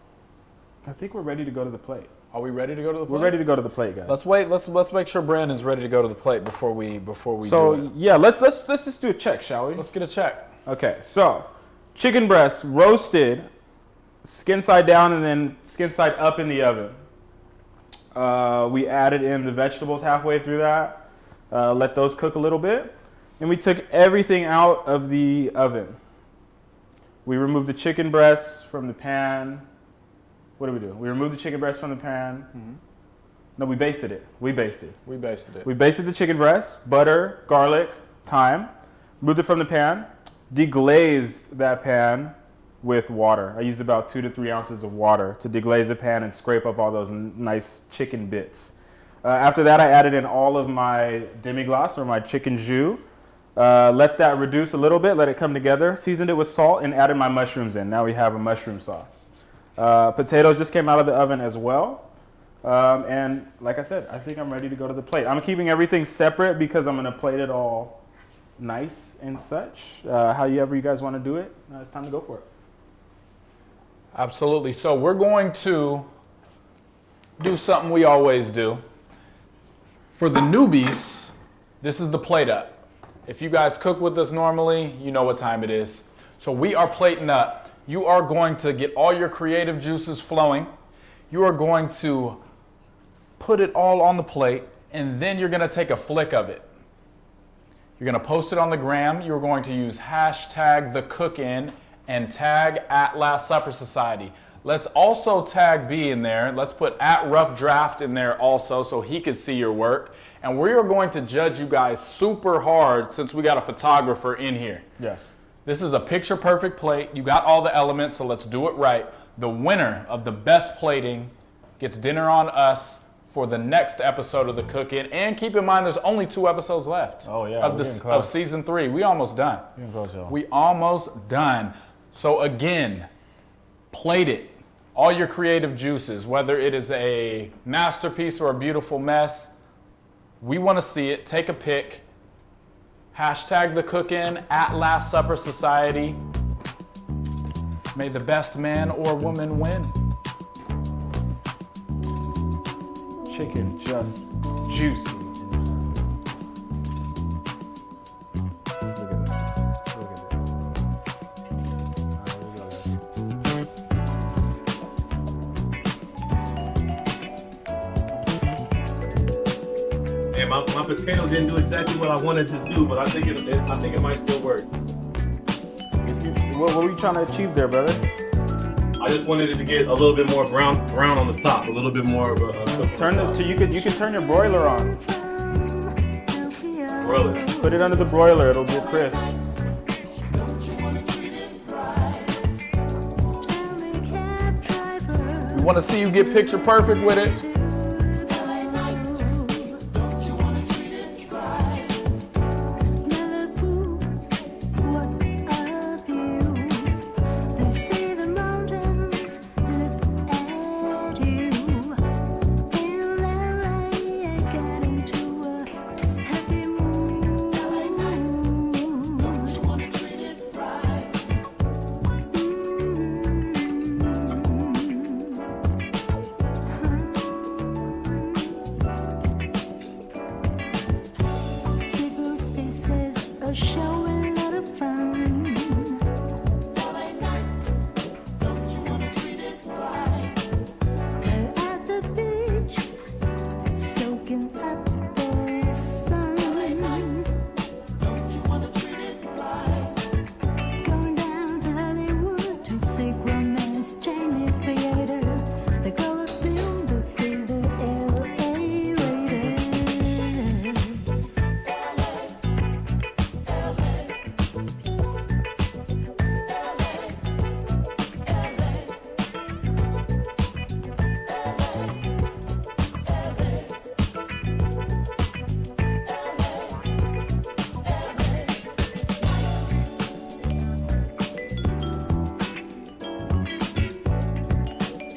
I think we're ready to go to the plate. Are we ready to go to the plate? We're ready to go to the plate, guys. Let's wait. Let's make sure Brandon's ready to go to the plate before we do So it. yeah, let's just do a check, shall we? Let's get a check. Okay, so chicken breast roasted, skin side down and then skin side up in the oven. We added in the vegetables halfway through that, let those cook a little bit, and we took everything out of the oven. We removed the chicken breasts from the pan. What do? We removed the chicken breast from the pan. Mm-hmm. No, we basted it. We basted the chicken breast, butter, garlic, thyme. Moved it from the pan. Deglazed that pan with water. I used about 2 to 3 ounces of water to deglaze the pan and scrape up all those nice chicken bits. After that, I added in all of my demi-glace or my chicken jus. Let that reduce a little bit, let it come together. Seasoned it with salt and added my mushrooms in. Now we have a mushroom sauce. Potatoes just came out of the oven as well. And like I said, I think I'm ready to go to the plate. I'm keeping everything separate because I'm gonna plate it all nice and such. However you guys wanna do it, it's time to go for it. Absolutely. So we're going to do something we always do. For the newbies, this is the plate up. If you guys cook with us normally, you know what time it is. So we are plating up. You are going to get all your creative juices flowing. You are going to put it all on the plate, and then you're going to take a flick of it. You're going to post it on the gram. You're going to use hashtag the cookin and tag at Last Supper Society. Let's also tag B in there. Let's put at Rough Draft in there also so he can see your work. And we are going to judge you guys super hard since we got a photographer in here. Yes. This is a picture perfect plate. You got all the elements, so let's do it right. The winner of the best plating gets dinner on us for the next episode of the Cook-In. And keep in mind, there's only 2 episodes left of season 3. We almost done. We almost done. So again, plate it. All your creative juices, whether it is a masterpiece or a beautiful mess, we want to see it. Take a pic. Hashtag the Cook-In at Last Supper Society. May the best man or woman win. Chicken just juicy. Look at that. Look at And my potato didn't do exactly what I wanted to do, but I think it might still work. What were you trying to achieve there, brother? I just wanted it to get a little bit more brown on the top, a little bit more of a Turn it to you can turn your broiler on. broiler. Put it under the broiler, it'll get crisp. We want to see you get picture perfect with it.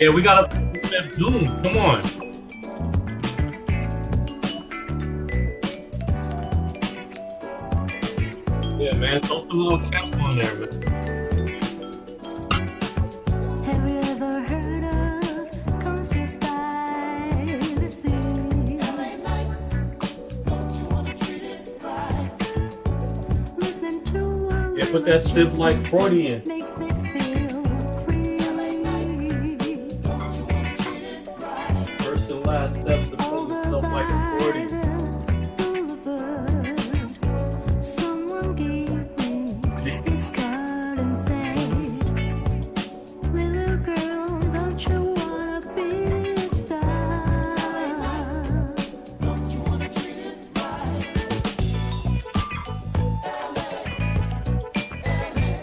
Yeah, we gotta Doom. Come on. Yeah, man. Throw some little caps on there, man. Have you ever heard of concerts by the sea? Listening to Yeah, put that stiff like Freudian. makes me feel free. First and last steps to put stuff like a 40. Someone gave me his card and said, little girl, don't you wanna be a star? Don't you wanna treat it right?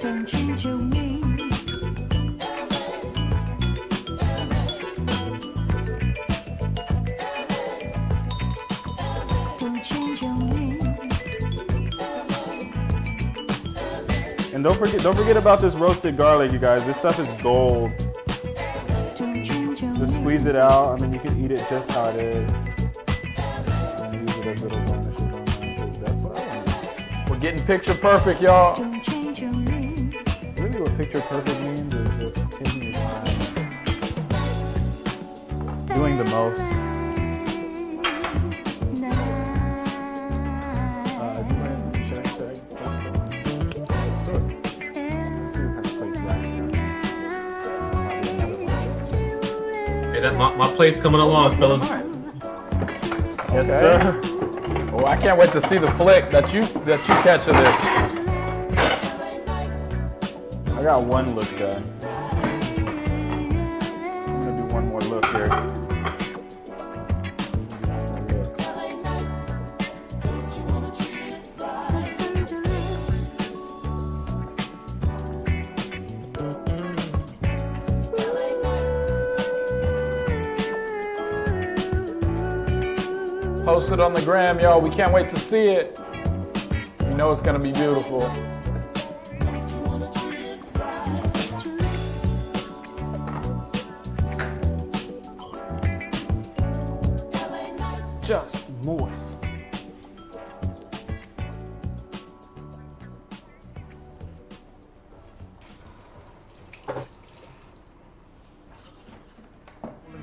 Don't change your name. Don't change your name. And don't forget about this roasted garlic, you guys. This stuff is gold. Don't change your Just squeeze it out. I mean, you can eat it just how it is. And use it as little garnishes on that, 'cause that's what I want. We're getting picture perfect, y'all. Don't change your name. Really, what picture perfect means is just taking your time, doing the most. Is it right? Should I say? Let's do it. Let's see what kind of plates right here. Might be another one. Hey, that my plate's coming along, fellas. Yes, Okay. sir. Oh, I can't wait to see the flick that you catch of this. I got one look done. I'm gonna do one more look here. Post it on the gram, y'all. We can't wait to see it. We know it's gonna be beautiful. Just moist.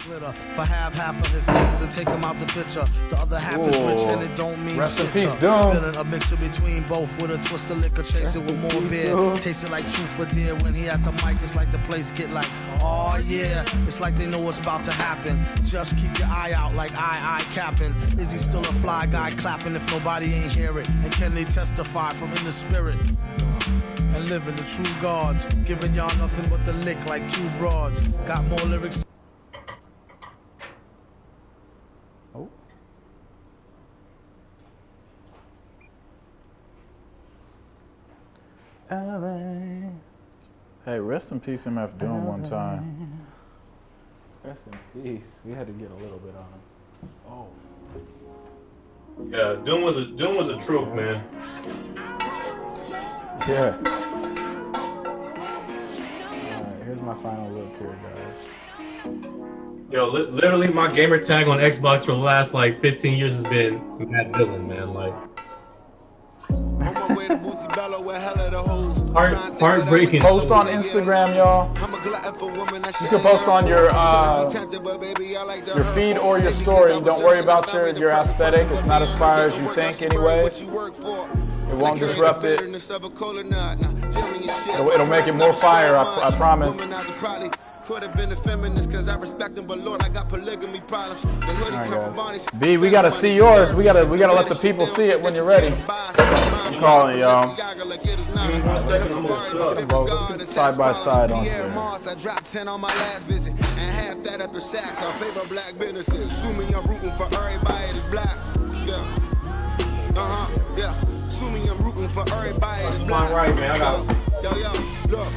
Glitter. For half of his things to take him out the picture. The other half is rich and it don't mean Rest in shit. peace, to Doom. Feeling a mixture between both with a twist of liquor, chasing with more beer. Tasting like truth for dear. When he at the mic, it's like the place get like, oh yeah. It's like they know what's about to happen. Just keep your eye out like I capping. Is he still a fly guy clapping if nobody ain't hear it? And can they testify from in the spirit? And living the true gods, giving y'all nothing but the lick like two broads. Got more lyrics. Oh. LA. Hey, rest in peace, MF Doom one time. Rest in peace. We had to get a little bit on him. Oh. Yeah, Doom was a truth, man. Yeah. Alright, here's my final look here, guys. Yo, literally my gamer tag on Xbox for the last like 15 years has been Matt Dillon, man. Like heartbreaking. Post on Instagram, y'all. You can post on your feed or your story. Don't worry about your aesthetic. It's not as fire as you think, anyways. It won't disrupt it. It'll make it more fire, I promise. Could have been a feminist because I respect them, but Lord, I got polygamy problems. The hoodie come from Bonnie's. B, we gotta see yours. We gotta let the people see it when you're ready. I'm calling it, y'all. Side by side on there. I dropped 10 on my last visit, and half that up in sacks. I favor black businesses. Assuming I'm rooting for everybody that's black. Yeah. Yeah. Assuming I'm rooting for everybody that's black. Right, man. I got Yo, look.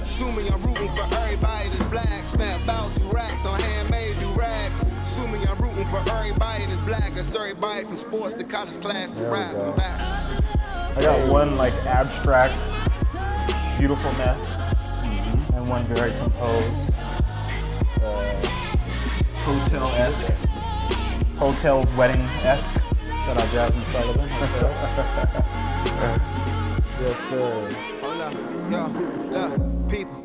Assuming I'm rooting for everybody that's black. Spent about 2 racks on handmade new rags. Assuming I'm rooting for everybody that's black. That's everybody from sports to college class to rap. I'm back. I got one like abstract beautifulness and one very composed. hotel-esque. Hotel wedding-esque. Shout out Jasmine Sullivan. Yes, sir. Hold up, yo, people.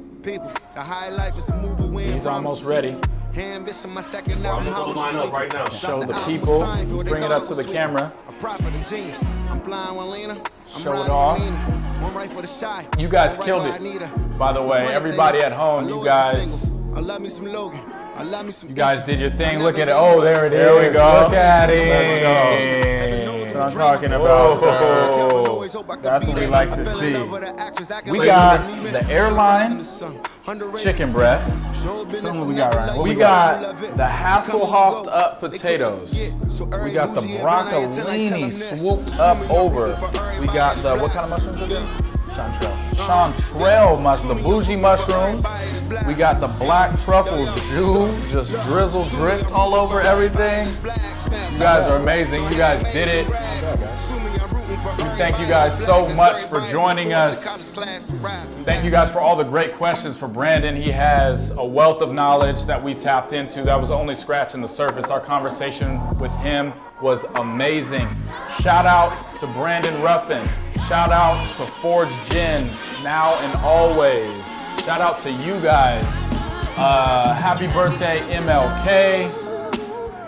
The highlight was the movie win. He's almost ready. Ambition, my second album. Line up right now. Show the people. Let's bring it up to the camera. A prophet of genius. I'm flying with Lena. I'm Show it riding off. with Lena. One right for the shy. You guys one killed right it. where I need her. By the way, everybody at home, you guys did your thing. Look at it. Oh, there it is. There we go. Look at it. That's what I'm talking about. Whoa. That's what we like to see. We got the airline chicken breast. Tell them what we got, Ryan. What We got the Hasselhoff up potatoes. We got the broccolini swooped up over. We got the, what kind of mushrooms are these? Chanterelle mushrooms, the bougie mushrooms. We got the black truffles, just drizzle dripped all over everything. You guys are amazing. You guys did it. Thank you guys so much for joining us. Thank you guys for all the great questions for Brandon. He has a wealth of knowledge that we tapped into. That was only scratching the surface. Our conversation with him was amazing. Shout out to Brandon Ruffin. Shout out to Forge Gin, now and always. Shout out to you guys. Happy birthday, MLK.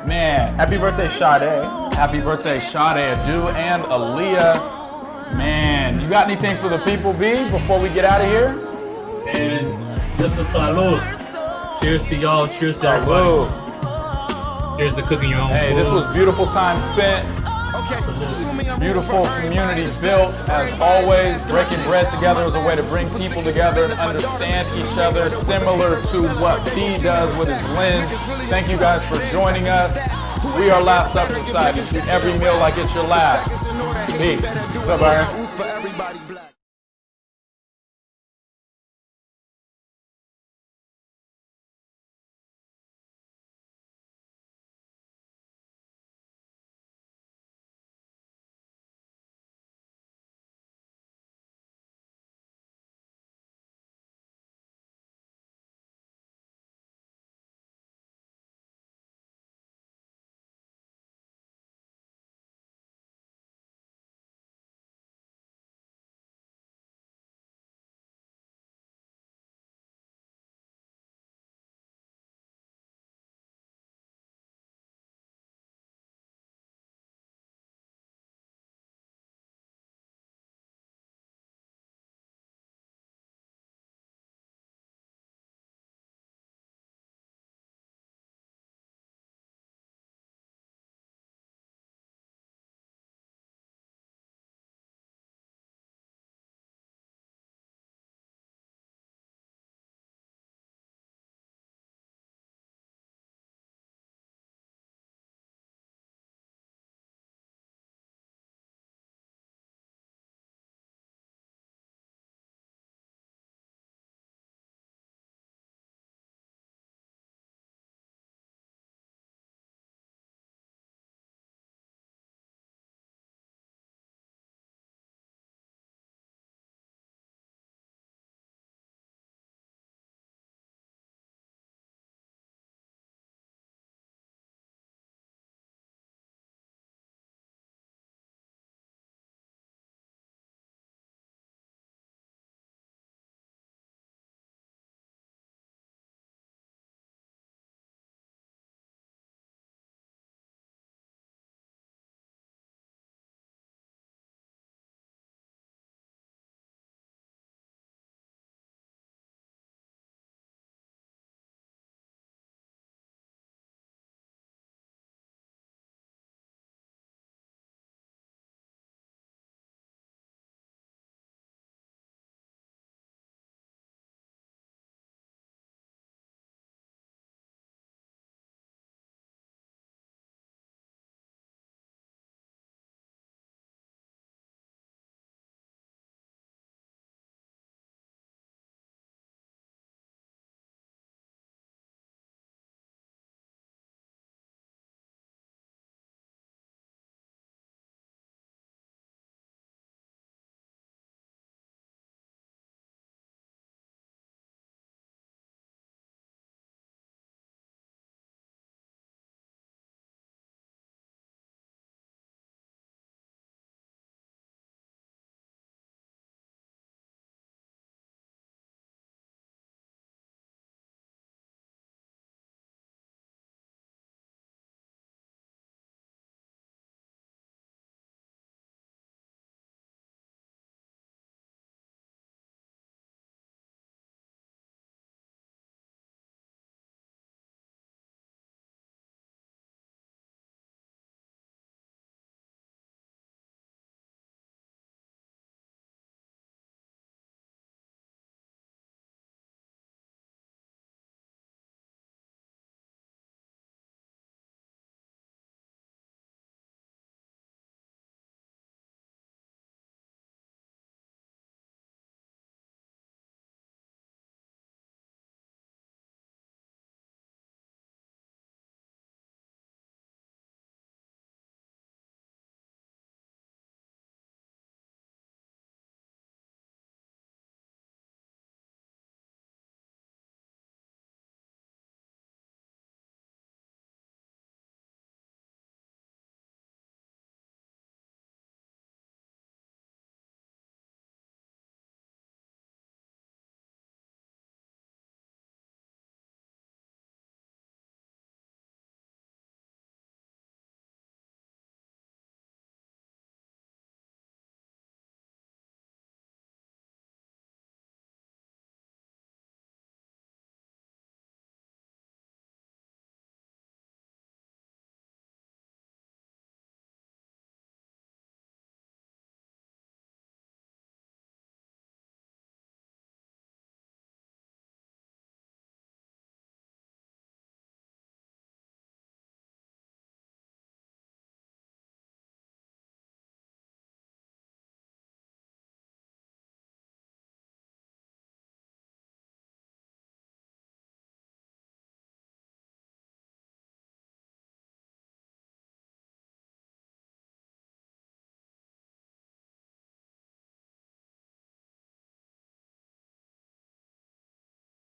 Man. Happy birthday, Sade. Happy birthday, Sade Adu and Aaliyah. Man, you got anything for the people, B, before we get out of here? And just a salute. Cheers to y'all. Cheers to everybody. Here's the cooking your own Hey, food. this was beautiful time spent. Beautiful community built. As always, breaking bread together is a way to bring people together and understand each other, similar to what B does with his lens. Thank you guys for joining us. We are Last Supper Society. Treat every meal like it's your last. Peace. What's up, Byron?